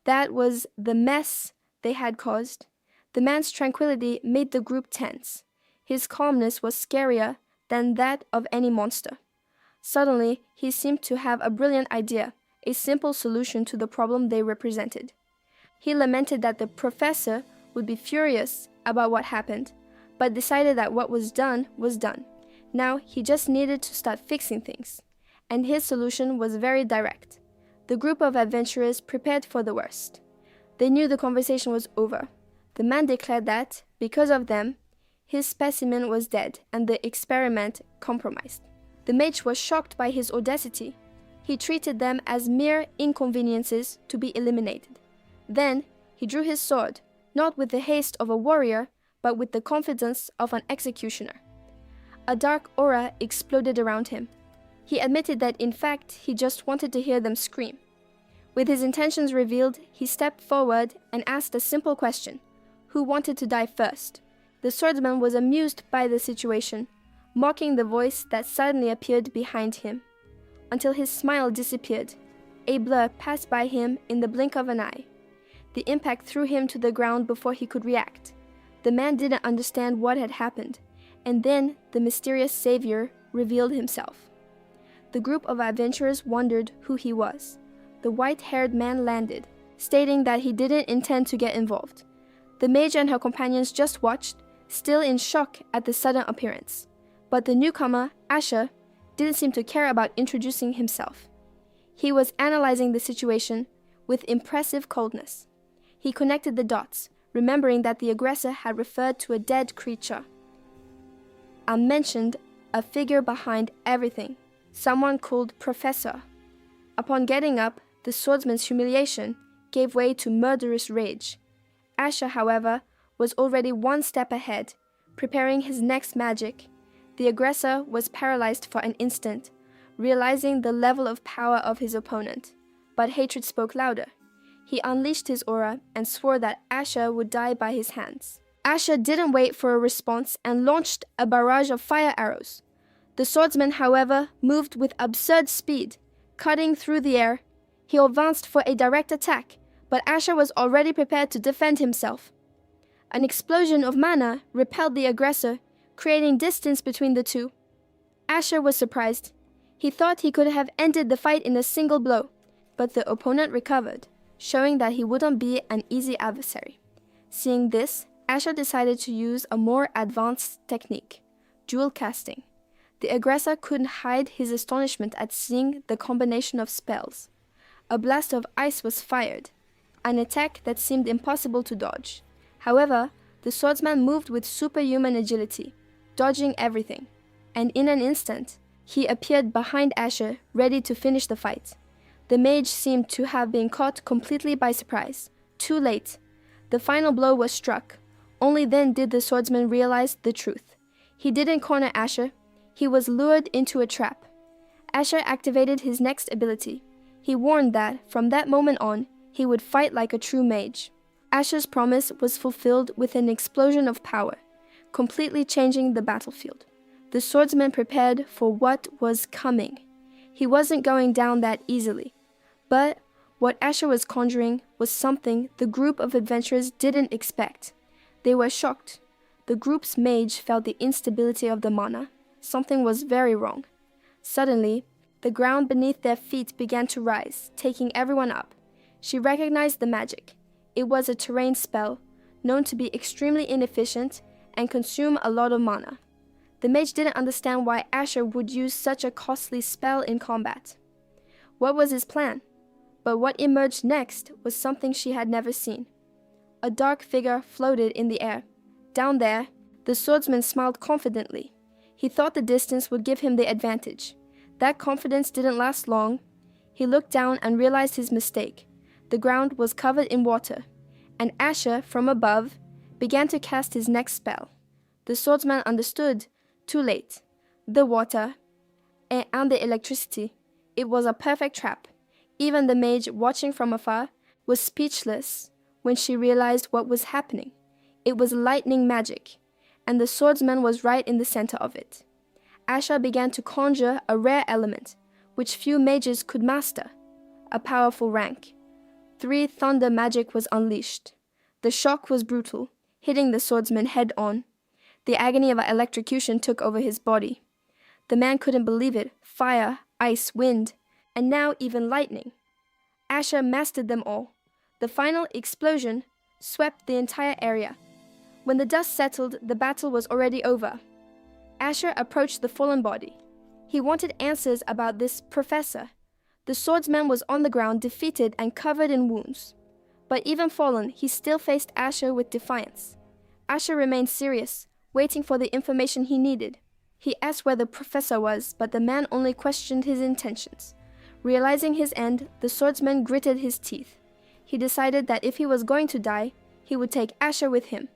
That was the mess they had caused. The man's tranquility made the group tense. His calmness was scarier than that of any monster. Suddenly, he seemed to have a brilliant idea, a simple solution to the problem they represented. He lamented that the professor would be furious about what happened, but decided that what was done was done. Now he just needed to start fixing things. And his solution was very direct. The group of adventurers prepared for the worst. They knew the conversation was over. The man declared that, because of them, his specimen was dead and the experiment compromised. The mage was shocked by his audacity. He treated them as mere inconveniences to be eliminated. Then he drew his sword, not with the haste of a warrior, but with the confidence of an executioner. A dark aura exploded around him. He admitted that in fact he just wanted to hear them scream. With his intentions revealed, he stepped forward and asked a simple question: who wanted to die first? The swordsman was amused by the situation, mocking the voice that suddenly appeared behind him, until his smile disappeared. A blur passed by him in the blink of an eye. The impact threw him to the ground before he could react. The man didn't understand what had happened, and then the mysterious savior revealed himself. The group of adventurers wondered who he was. The white-haired man landed, stating that he didn't intend to get involved. The mage and her companions just watched, still in shock at the sudden appearance. But the newcomer, Asher, didn't seem to care about introducing himself. He was analyzing the situation with impressive coldness. He connected the dots, remembering that the aggressor had referred to a dead creature. I mentioned a figure behind everything, someone called Professor. Upon getting up, the swordsman's humiliation gave way to murderous rage. Asher, however, was already one step ahead, preparing his next magic. The aggressor was paralyzed for an instant, realizing the level of power of his opponent. But hatred spoke louder. He unleashed his aura and swore that Asher would die by his hands. Asher didn't wait for a response and launched a barrage of fire arrows. The swordsman, however, moved with absurd speed, cutting through the air. He advanced for a direct attack, but Asher was already prepared to defend himself. An explosion of mana repelled the aggressor, creating distance between the two. Asher was surprised. He thought he could have ended the fight in a single blow, but the opponent recovered, showing that he wouldn't be an easy adversary. Seeing this, Asher decided to use a more advanced technique, dual casting. The aggressor couldn't hide his astonishment at seeing the combination of spells. A blast of ice was fired, an attack that seemed impossible to dodge. However, the swordsman moved with superhuman agility, dodging everything, and in an instant, he appeared behind Asher, ready to finish the fight. The mage seemed to have been caught completely by surprise. Too late. The final blow was struck. Only then did the swordsman realize the truth. He didn't corner Asher. He was lured into a trap. Asher activated his next ability. He warned that, from that moment on, he would fight like a true mage. Asher's promise was fulfilled with an explosion of power, completely changing the battlefield. The swordsman prepared for what was coming. He wasn't going down that easily. But what Asher was conjuring was something the group of adventurers didn't expect. They were shocked. The group's mage felt the instability of the mana. Something was very wrong. Suddenly, the ground beneath their feet began to rise, taking everyone up. She recognized the magic. It was a terrain spell, known to be extremely inefficient and consume a lot of mana. The mage didn't understand why Asher would use such a costly spell in combat. What was his plan? But what emerged next was something she had never seen. A dark figure floated in the air. Down there, the swordsman smiled confidently. He thought the distance would give him the advantage. That confidence didn't last long. He looked down and realized his mistake. The ground was covered in water, and Asher, from above, began to cast his next spell. The swordsman understood, too late. The water and the electricity. It was a perfect trap. Even the mage, watching from afar, was speechless when she realized what was happening. It was lightning magic, and the swordsman was right in the center of it. Asha began to conjure a rare element, which few mages could master, a powerful rank. 3 thunder magic was unleashed. The shock was brutal, hitting the swordsman head on. The agony of electrocution took over his body. The man couldn't believe it. Fire, ice, wind, and now even lightning. Asha mastered them all. The final explosion swept the entire area. When the dust settled, the battle was already over. Asher approached the fallen body. He wanted answers about this professor. The swordsman was on the ground, defeated and covered in wounds. But even fallen, he still faced Asher with defiance. Asher remained serious, waiting for the information he needed. He asked where the professor was, but the man only questioned his intentions. Realizing his end, the swordsman gritted his teeth. He decided that if he was going to die, he would take Asher with him.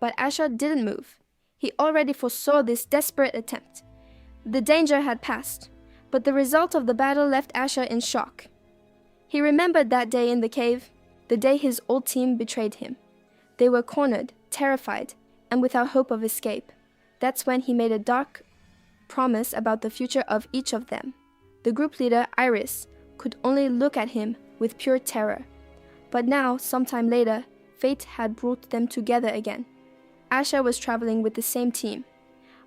But Asher didn't move. He already foresaw this desperate attempt. The danger had passed, but the result of the battle left Asher in shock. He remembered that day in the cave, the day his old team betrayed him. They were cornered, terrified, and without hope of escape. That's when he made a dark promise about the future of each of them. The group leader, Iris, could only look at him with pure terror. But now, sometime later, fate had brought them together again. Asher was traveling with the same team.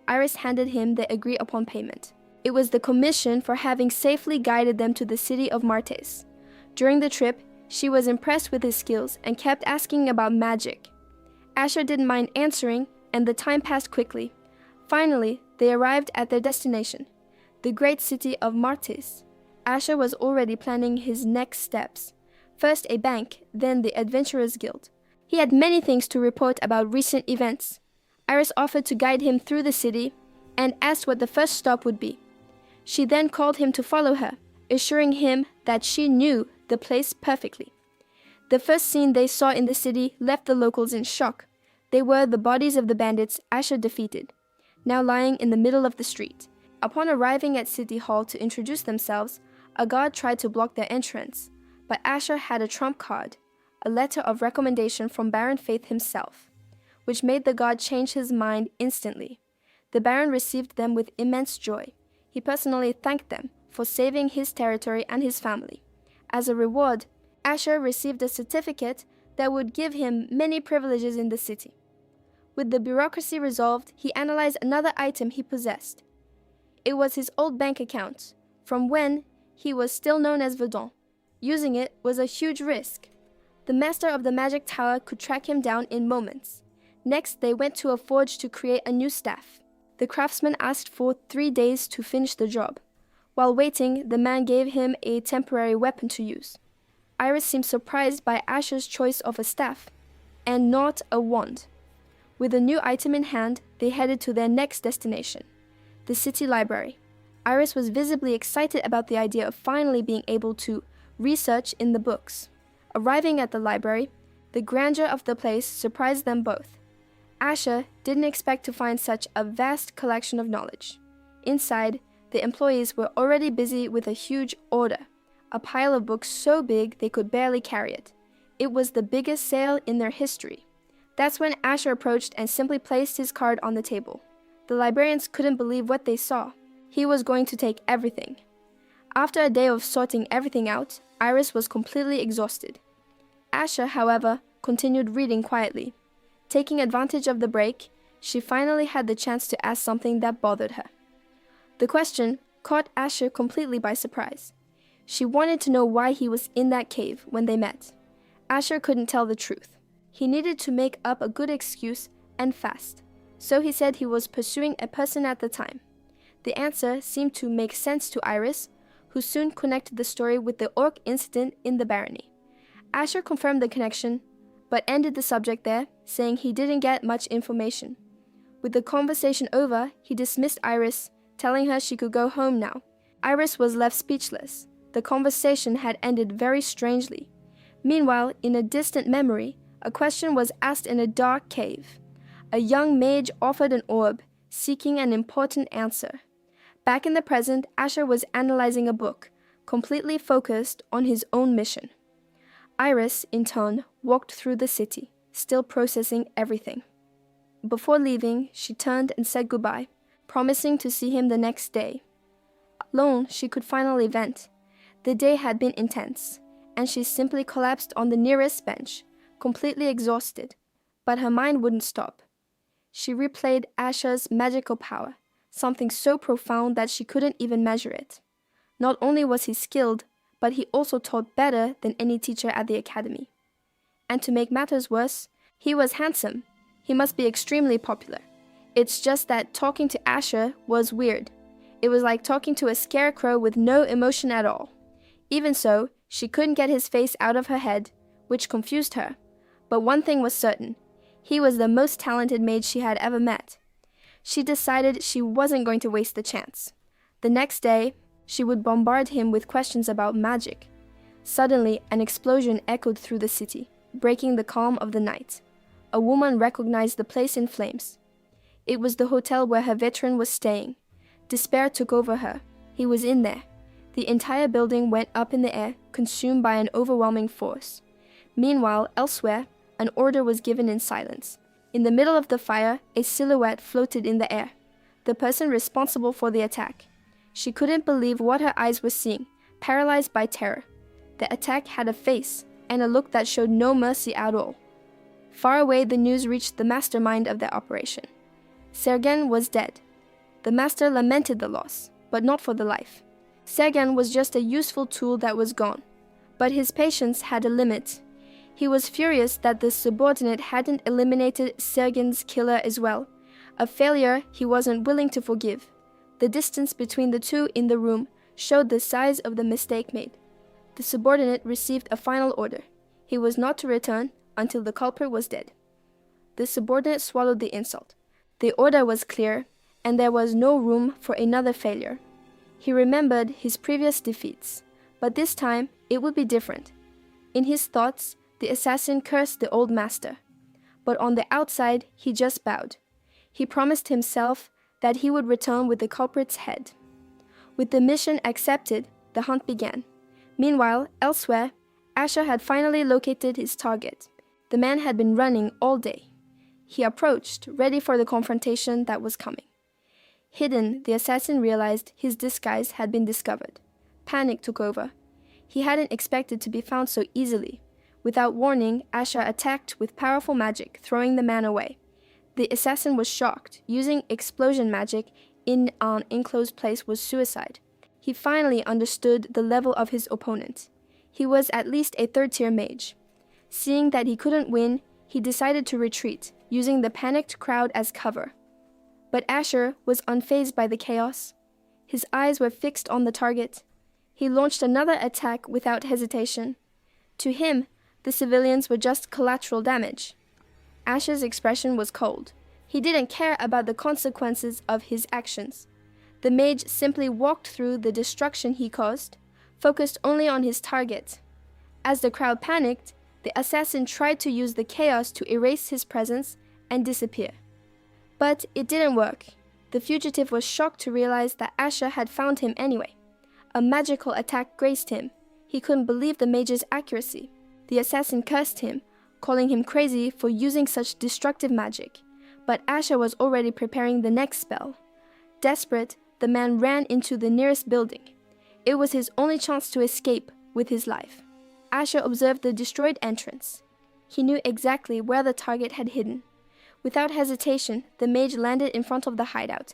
Iris handed him the agreed-upon payment. It was the commission for having safely guided them to the city of Martes. During the trip, she was impressed with his skills and kept asking about magic. Asher didn't mind answering, and the time passed quickly. Finally, they arrived at their destination, the great city of Martes. Asher was already planning his next steps. First a bank, then the Adventurers Guild. He had many things to report about recent events. Iris offered to guide him through the city and asked what the first stop would be. She then called him to follow her, assuring him that she knew the place perfectly. The first scene they saw in the city left the locals in shock. They were the bodies of the bandits Asher defeated, now lying in the middle of the street. Upon arriving at City Hall to introduce themselves, a guard tried to block their entrance, but Asher had a trump card, a letter of recommendation from Baron Faith himself, which made the guard change his mind instantly. The Baron received them with immense joy. He personally thanked them for saving his territory and his family. As a reward, Asher received a certificate that would give him many privileges in the city. With the bureaucracy resolved, he analyzed another item he possessed. It was his old bank account, from when he was still known as Verdun. Using it was a huge risk. The master of the magic tower could track him down in moments. Next, they went to a forge to create a new staff. The craftsman asked for 3 days to finish the job. While waiting, the man gave him a temporary weapon to use. Iris seemed surprised by Asher's choice of a staff, and not a wand. With a new item in hand, they headed to their next destination, the city library. Iris was visibly excited about the idea of finally being able to research in the books. Arriving at the library, the grandeur of the place surprised them both. Asher didn't expect to find such a vast collection of knowledge. Inside, the employees were already busy with a huge order, a pile of books so big they could barely carry it. It was the biggest sale in their history. That's when Asher approached and simply placed his card on the table. The librarians couldn't believe what they saw. He was going to take everything. After a day of sorting everything out, Iris was completely exhausted. Asher, however, continued reading quietly. Taking advantage of the break, she finally had the chance to ask something that bothered her. The question caught Asher completely by surprise. She wanted to know why he was in that cave when they met. Asher couldn't tell the truth. He needed to make up a good excuse and fast, so he said he was pursuing a person at the time. The answer seemed to make sense to Iris, who soon connected the story with the orc incident in the barony. Asher confirmed the connection, but ended the subject there, saying he didn't get much information. With the conversation over, he dismissed Iris, telling her she could go home now. Iris was left speechless. The conversation had ended very strangely. Meanwhile, in a distant memory, a question was asked in a dark cave. A young mage offered an orb, seeking an important answer. Back in the present, Asher was analyzing a book, completely focused on his own mission. Iris, in turn, walked through the city, still processing everything. Before leaving, she turned and said goodbye, promising to see him the next day. Alone, she could finally vent. The day had been intense, and she simply collapsed on the nearest bench, completely exhausted. But her mind wouldn't stop. She replayed Asher's magical power, something so profound that she couldn't even measure it. Not only was he skilled, but he also taught better than any teacher at the academy. And to make matters worse, he was handsome. He must be extremely popular. It's just that talking to Asher was weird. It was like talking to a scarecrow with no emotion at all. Even so, she couldn't get his face out of her head, which confused her. But one thing was certain. He was the most talented mage she had ever met. She decided she wasn't going to waste the chance. The next day, she would bombard him with questions about magic. Suddenly, an explosion echoed through the city, breaking the calm of the night. A woman recognized the place in flames. It was the hotel where her veteran was staying. Despair took over her. He was in there. The entire building went up in the air, consumed by an overwhelming force. Meanwhile, elsewhere, an order was given in silence. In the middle of the fire, a silhouette floated in the air. The person responsible for the attack. She couldn't believe what her eyes were seeing, paralyzed by terror. The attack had a face, and a look that showed no mercy at all. Far away, the news reached the mastermind of the operation. Sergen was dead. The master lamented the loss, but not for the life. Sergen was just a useful tool that was gone. But his patience had a limit. He was furious that the subordinate hadn't eliminated Sergen's killer as well, a failure he wasn't willing to forgive. The distance between the two in the room showed the size of the mistake made. The subordinate received a final order. He was not to return until the culprit was dead. The subordinate swallowed the insult. The order was clear, and there was no room for another failure. He remembered his previous defeats, but this time it would be different. In his thoughts, the assassin cursed the old master, but on the outside he just bowed. He promised himself that he would return with the culprit's head. With the mission accepted, the hunt began. Meanwhile, elsewhere, Asher had finally located his target. The man had been running all day. He approached, ready for the confrontation that was coming. Hidden, the assassin realized his disguise had been discovered. Panic took over. He hadn't expected to be found so easily. Without warning, Asher attacked with powerful magic, throwing the man away. The assassin was shocked. Using explosion magic in an enclosed place was suicide. He finally understood the level of his opponent. He was at least a third-tier mage. Seeing that he couldn't win, he decided to retreat, using the panicked crowd as cover. But Asher was unfazed by the chaos. His eyes were fixed on the target. He launched another attack without hesitation. To him, the civilians were just collateral damage. Asher's expression was cold. He didn't care about the consequences of his actions. The mage simply walked through the destruction he caused, focused only on his target. As the crowd panicked, the assassin tried to use the chaos to erase his presence and disappear. But it didn't work. The fugitive was shocked to realize that Asher had found him anyway. A magical attack grazed him. He couldn't believe the mage's accuracy. The assassin cursed him, calling him crazy for using such destructive magic. But Asher was already preparing the next spell. Desperate, the man ran into the nearest building. It was his only chance to escape with his life. Asher observed the destroyed entrance. He knew exactly where the target had hidden. Without hesitation, the mage landed in front of the hideout.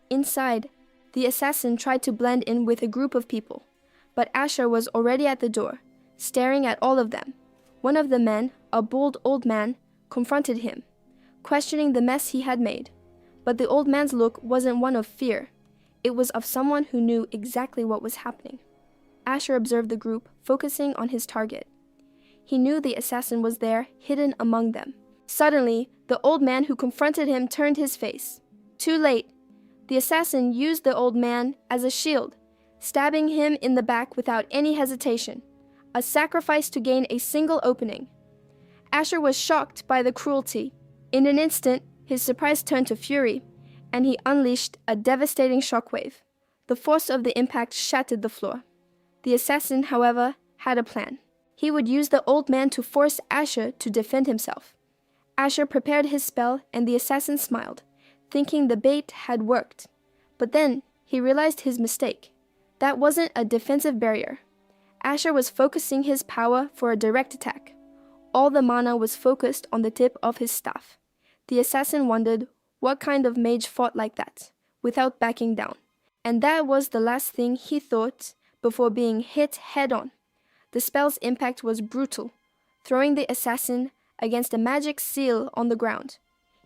Inside, the assassin tried to blend in with a group of people. But Asher was already at the door, staring at all of them. One of the men, a bald old man, confronted him, questioning the mess he had made. But the old man's look wasn't one of fear. It was of someone who knew exactly what was happening. Asher observed the group, focusing on his target. He knew the assassin was there, hidden among them. Suddenly, the old man who confronted him turned his face. Too late. The assassin used the old man as a shield, stabbing him in the back without any hesitation. A sacrifice to gain a single opening. Asher was shocked by the cruelty. In an instant, his surprise turned to fury, and he unleashed a devastating shockwave. The force of the impact shattered the floor. The assassin, however, had a plan. He would use the old man to force Asher to defend himself. Asher prepared his spell and the assassin smiled, thinking the bait had worked. But then he realized his mistake. That wasn't a defensive barrier. Asher was focusing his power for a direct attack. All the mana was focused on the tip of his staff. The assassin wondered what kind of mage fought like that, without backing down. And that was the last thing he thought before being hit head-on. The spell's impact was brutal, throwing the assassin against a magic seal on the ground.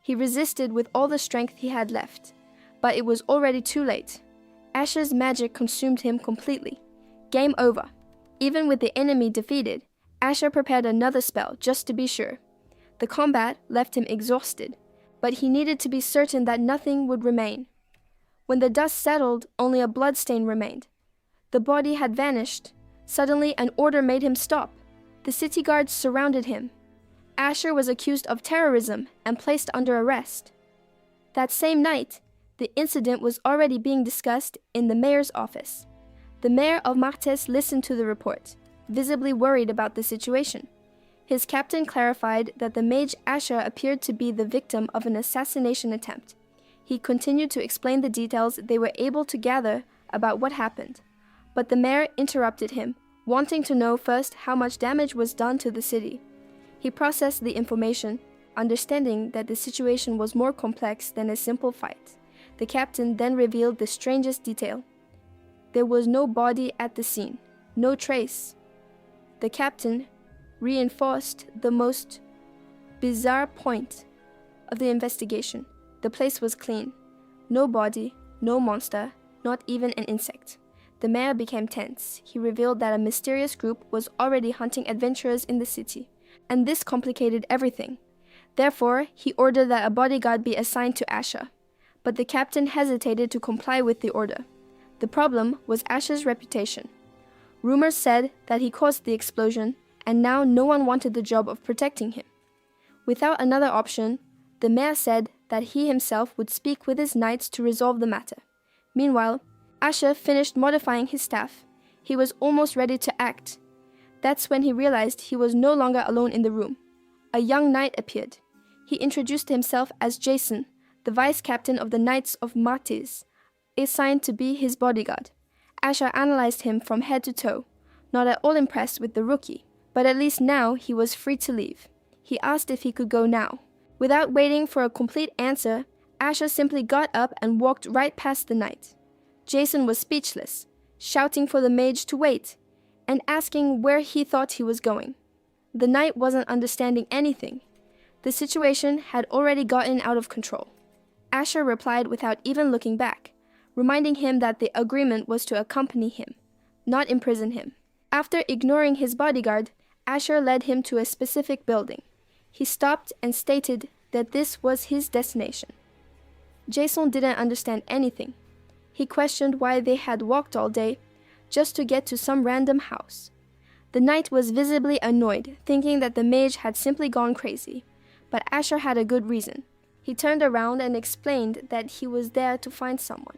He resisted with all the strength he had left, but it was already too late. Asher's magic consumed him completely. Game over. Even with the enemy defeated, Asher prepared another spell just to be sure. The combat left him exhausted, but he needed to be certain that nothing would remain. When the dust settled, only a bloodstain remained. The body had vanished. Suddenly, an order made him stop. The city guards surrounded him. Asher was accused of terrorism and placed under arrest. That same night, the incident was already being discussed in the mayor's office. The mayor of Martes listened to the report, visibly worried about the situation. His captain clarified that the mage Asher appeared to be the victim of an assassination attempt. He continued to explain the details they were able to gather about what happened. But the mayor interrupted him, wanting to know first how much damage was done to the city. He processed the information, understanding that the situation was more complex than a simple fight. The captain then revealed the strangest detail. There was no body at the scene, no trace. The captain reinforced the most bizarre point of the investigation. The place was clean. No body, no monster, not even an insect. The mayor became tense. He revealed that a mysterious group was already hunting adventurers in the city, and this complicated everything. Therefore, he ordered that a bodyguard be assigned to Asher. But the captain hesitated to comply with the order. The problem was Asher's reputation. Rumors said that he caused the explosion, and now no one wanted the job of protecting him. Without another option, the mayor said that he himself would speak with his knights to resolve the matter. Meanwhile, Asher finished modifying his staff. He was almost ready to act. That's when he realized he was no longer alone in the room. A young knight appeared. He introduced himself as Jason, the vice captain of the Knights of Martes, assigned to be his bodyguard. Asher analyzed him from head to toe, not at all impressed with the rookie, but at least now he was free to leave. He asked if he could go now. Without waiting for a complete answer, Asher simply got up and walked right past the knight. Jason was speechless, shouting for the mage to wait, and asking where he thought he was going. The knight wasn't understanding anything. The situation had already gotten out of control. Asher replied without even looking back, reminding him that the agreement was to accompany him, not imprison him. After ignoring his bodyguard, Asher led him to a specific building. He stopped and stated that this was his destination. Jason didn't understand anything. He questioned why they had walked all day just to get to some random house. The knight was visibly annoyed, thinking that the mage had simply gone crazy, but Asher had a good reason. He turned around and explained that he was there to find someone.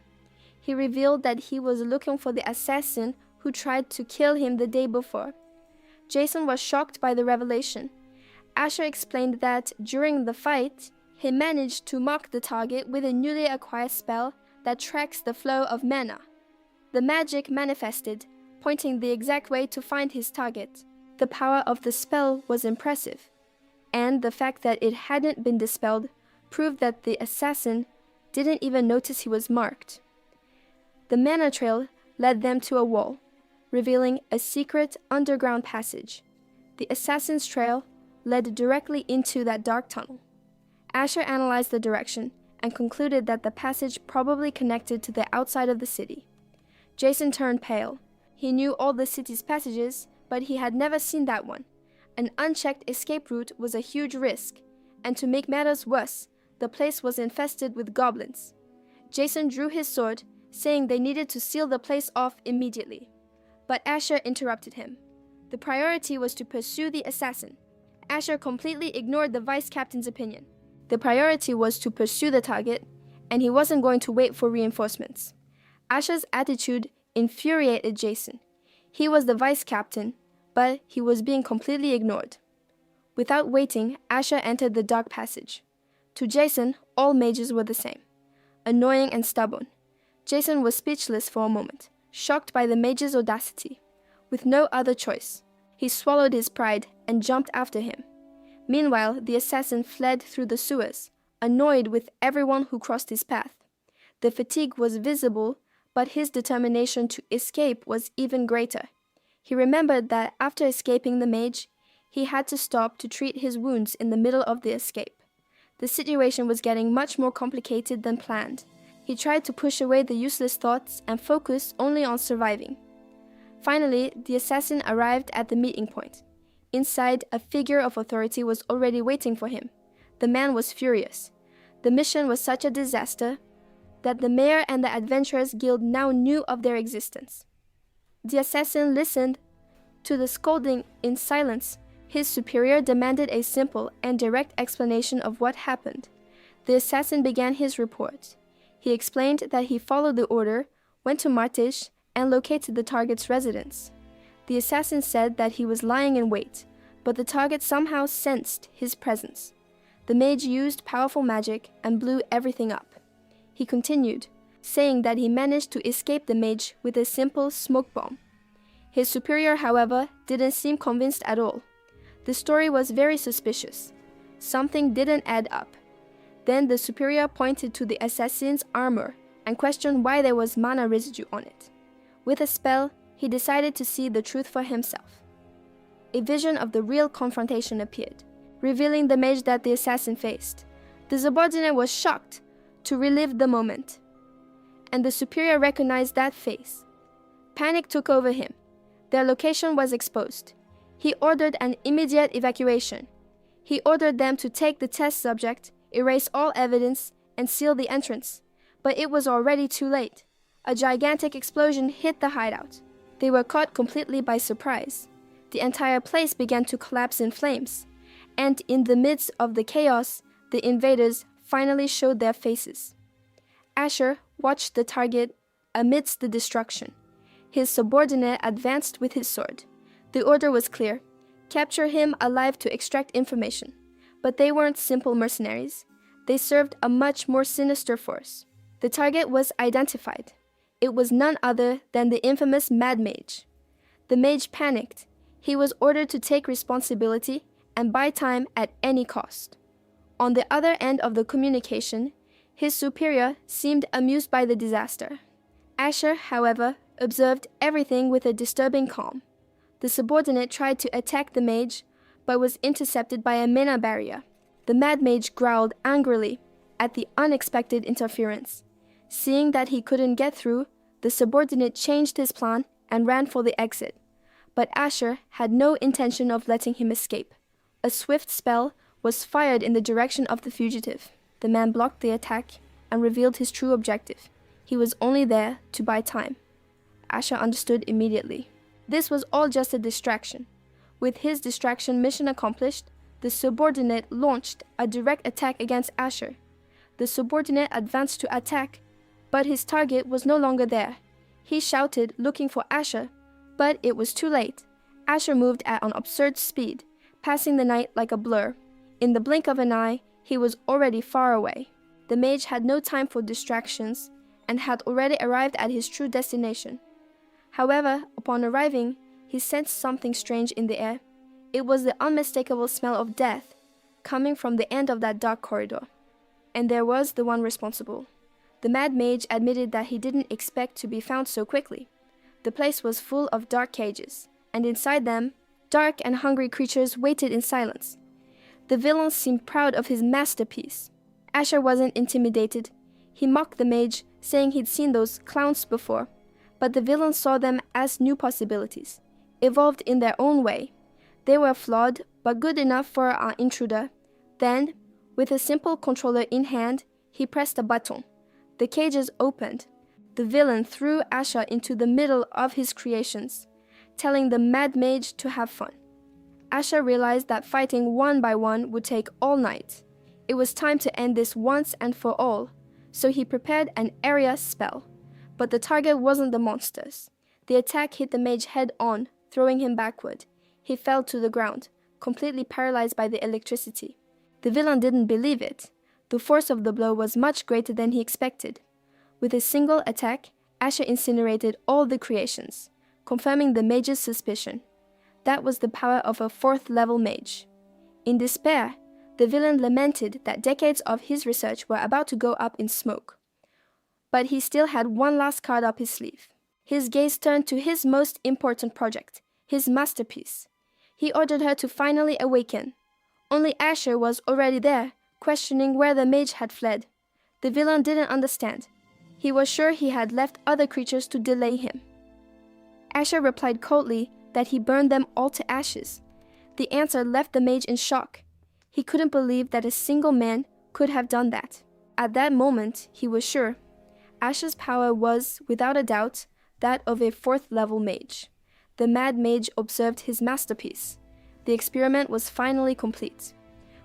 He revealed that he was looking for the assassin who tried to kill him the day before. Jason was shocked by the revelation. Asher explained that during the fight, he managed to mark the target with a newly acquired spell that tracks the flow of mana. The magic manifested, pointing the exact way to find his target. The power of the spell was impressive, and the fact that it hadn't been dispelled proved that the assassin didn't even notice he was marked. The mana trail led them to a wall, revealing a secret underground passage. The assassin's trail led directly into that dark tunnel. Asher analyzed the direction and concluded that the passage probably connected to the outside of the city. Jason turned pale. He knew all the city's passages, but he had never seen that one. An unchecked escape route was a huge risk, and to make matters worse, the place was infested with goblins. Jason drew his sword, saying they needed to seal the place off immediately. But Asher interrupted him. The priority was to pursue the assassin. Asher completely ignored the vice captain's opinion. The priority was to pursue the target, and he wasn't going to wait for reinforcements. Asher's attitude infuriated Jason. He was the vice captain, but he was being completely ignored. Without waiting, Asher entered the dark passage. To Jason, all mages were the same, annoying and stubborn. Jason was speechless for a moment, shocked by the mage's audacity. With no other choice, he swallowed his pride and jumped after him. Meanwhile, the assassin fled through the sewers, annoyed with everyone who crossed his path. The fatigue was visible, but his determination to escape was even greater. He remembered that after escaping the mage, he had to stop to treat his wounds in the middle of the escape. The situation was getting much more complicated than planned. He tried to push away the useless thoughts and focus only on surviving. Finally, the assassin arrived at the meeting point. Inside, a figure of authority was already waiting for him. The man was furious. The mission was such a disaster that the mayor and the Adventurers Guild now knew of their existence. The assassin listened to the scolding in silence. His superior demanded a simple and direct explanation of what happened. The assassin began his report. He explained that he followed the order, went to Martish, and located the target's residence. The assassin said that he was lying in wait, but the target somehow sensed his presence. The mage used powerful magic and blew everything up. He continued, saying that he managed to escape the mage with a simple smoke bomb. His superior, however, didn't seem convinced at all. The story was very suspicious. Something didn't add up. Then the superior pointed to the assassin's armor and questioned why there was mana residue on it. With a spell, he decided to see the truth for himself. A vision of the real confrontation appeared, revealing the mage that the assassin faced. The subordinate was shocked to relive the moment, and the superior recognized that face. Panic took over him. Their location was exposed. He ordered an immediate evacuation. He ordered them to take the test subject, erase all evidence, and seal the entrance. But it was already too late. A gigantic explosion hit the hideout. They were caught completely by surprise. The entire place began to collapse in flames, and in the midst of the chaos, the invaders finally showed their faces. Asher watched the target amidst the destruction. His subordinate advanced with his sword. The order was clear: capture him alive to extract information. But they weren't simple mercenaries. They served a much more sinister force. The target was identified. It was none other than the infamous Mad Mage. The mage panicked. He was ordered to take responsibility and buy time at any cost. On the other end of the communication, his superior seemed amused by the disaster. Asher, however, observed everything with a disturbing calm. The subordinate tried to attack the mage, but was intercepted by a mana barrier. The Mad Mage growled angrily at the unexpected interference. Seeing that he couldn't get through, the subordinate changed his plan and ran for the exit. But Asher had no intention of letting him escape. A swift spell was fired in the direction of the fugitive. The man blocked the attack and revealed his true objective. He was only there to buy time. Asher understood immediately. This was all just a distraction. With his distraction mission accomplished, the subordinate launched a direct attack against Asher. The subordinate advanced to attack, but his target was no longer there. He shouted, looking for Asher, but it was too late. Asher moved at an absurd speed, passing the night like a blur. In the blink of an eye, he was already far away. The mage had no time for distractions and had already arrived at his true destination. However, upon arriving, he sensed something strange in the air. It was the unmistakable smell of death coming from the end of that dark corridor. And there was the one responsible. The Mad Mage admitted that he didn't expect to be found so quickly. The place was full of dark cages, and inside them, dark and hungry creatures waited in silence. The villain seemed proud of his masterpiece. Asher wasn't intimidated. He mocked the mage, saying he'd seen those clowns before, but the villain saw them as new possibilities, evolved in their own way. They were flawed, but good enough for an intruder. Then, with a simple controller in hand, he pressed a button. The cages opened. The villain threw Asher into the middle of his creations, telling the Mad Mage to have fun. Asher realized that fighting one by one would take all night. It was time to end this once and for all, so he prepared an area spell. But the target wasn't the monsters. The attack hit the mage head on, throwing him backward. He fell to the ground, completely paralyzed by the electricity. The villain didn't believe it. The force of the blow was much greater than he expected. With a single attack, Asher incinerated all the creations, confirming the mage's suspicion. That was the power of a 4th-level mage. In despair, the villain lamented that decades of his research were about to go up in smoke. But he still had one last card up his sleeve. His gaze turned to his most important project, his masterpiece. He ordered her to finally awaken. Only Asher was already there, questioning where the mage had fled. The villain didn't understand. He was sure he had left other creatures to delay him. Asher replied coldly that he burned them all to ashes. The answer left the mage in shock. He couldn't believe that a single man could have done that. At that moment, he was sure. Asher's power was, without a doubt, that of a 4th-level mage. The mad mage observed his masterpiece. The experiment was finally complete.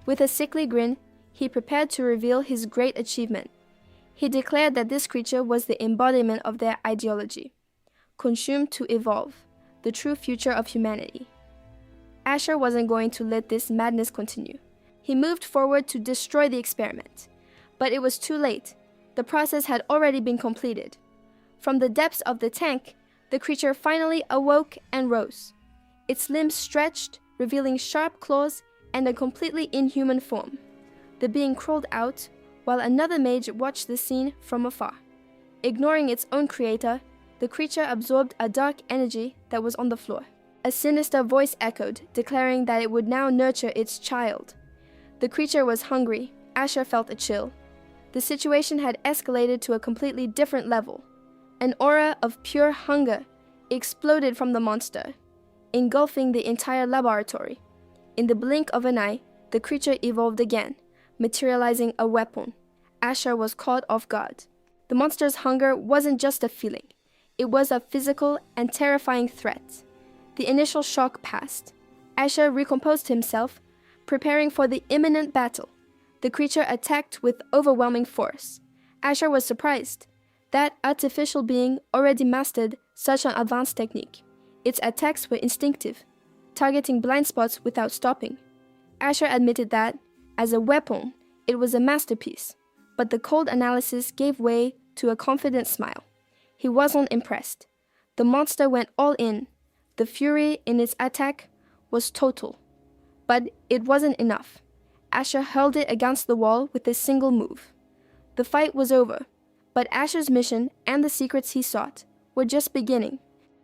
With a sickly grin, he prepared to reveal his great achievement. He declared that this creature was the embodiment of their ideology, consumed to evolve, the true future of humanity. Asher wasn't going to let this madness continue. He moved forward to destroy the experiment. But it was too late. The process had already been completed. From the depths of the tank, the creature finally awoke and rose. Its limbs stretched, revealing sharp claws and a completely inhuman form. The being crawled out, while another mage watched the scene from afar. Ignoring its own creator, the creature absorbed a dark energy that was on the floor. A sinister voice echoed, declaring that it would now nurture its child. The creature was hungry. Asher felt a chill. The situation had escalated to a completely different level. An aura of pure hunger exploded from the monster, engulfing the entire laboratory. In the blink of an eye, the creature evolved again, materializing a weapon. Asher was caught off guard. The monster's hunger wasn't just a feeling. It was a physical and terrifying threat. The initial shock passed. Asher recomposed himself, preparing for the imminent battle. The creature attacked with overwhelming force. Asher was surprised. That artificial being already mastered such an advanced technique. Its attacks were instinctive, targeting blind spots without stopping. Asher admitted that, as a weapon, it was a masterpiece, but the cold analysis gave way to a confident smile. He wasn't impressed. The monster went all in. The fury in its attack was total. But it wasn't enough. Asher hurled it against the wall with a single move. The fight was over, but Asher's mission and the secrets he sought were just beginning.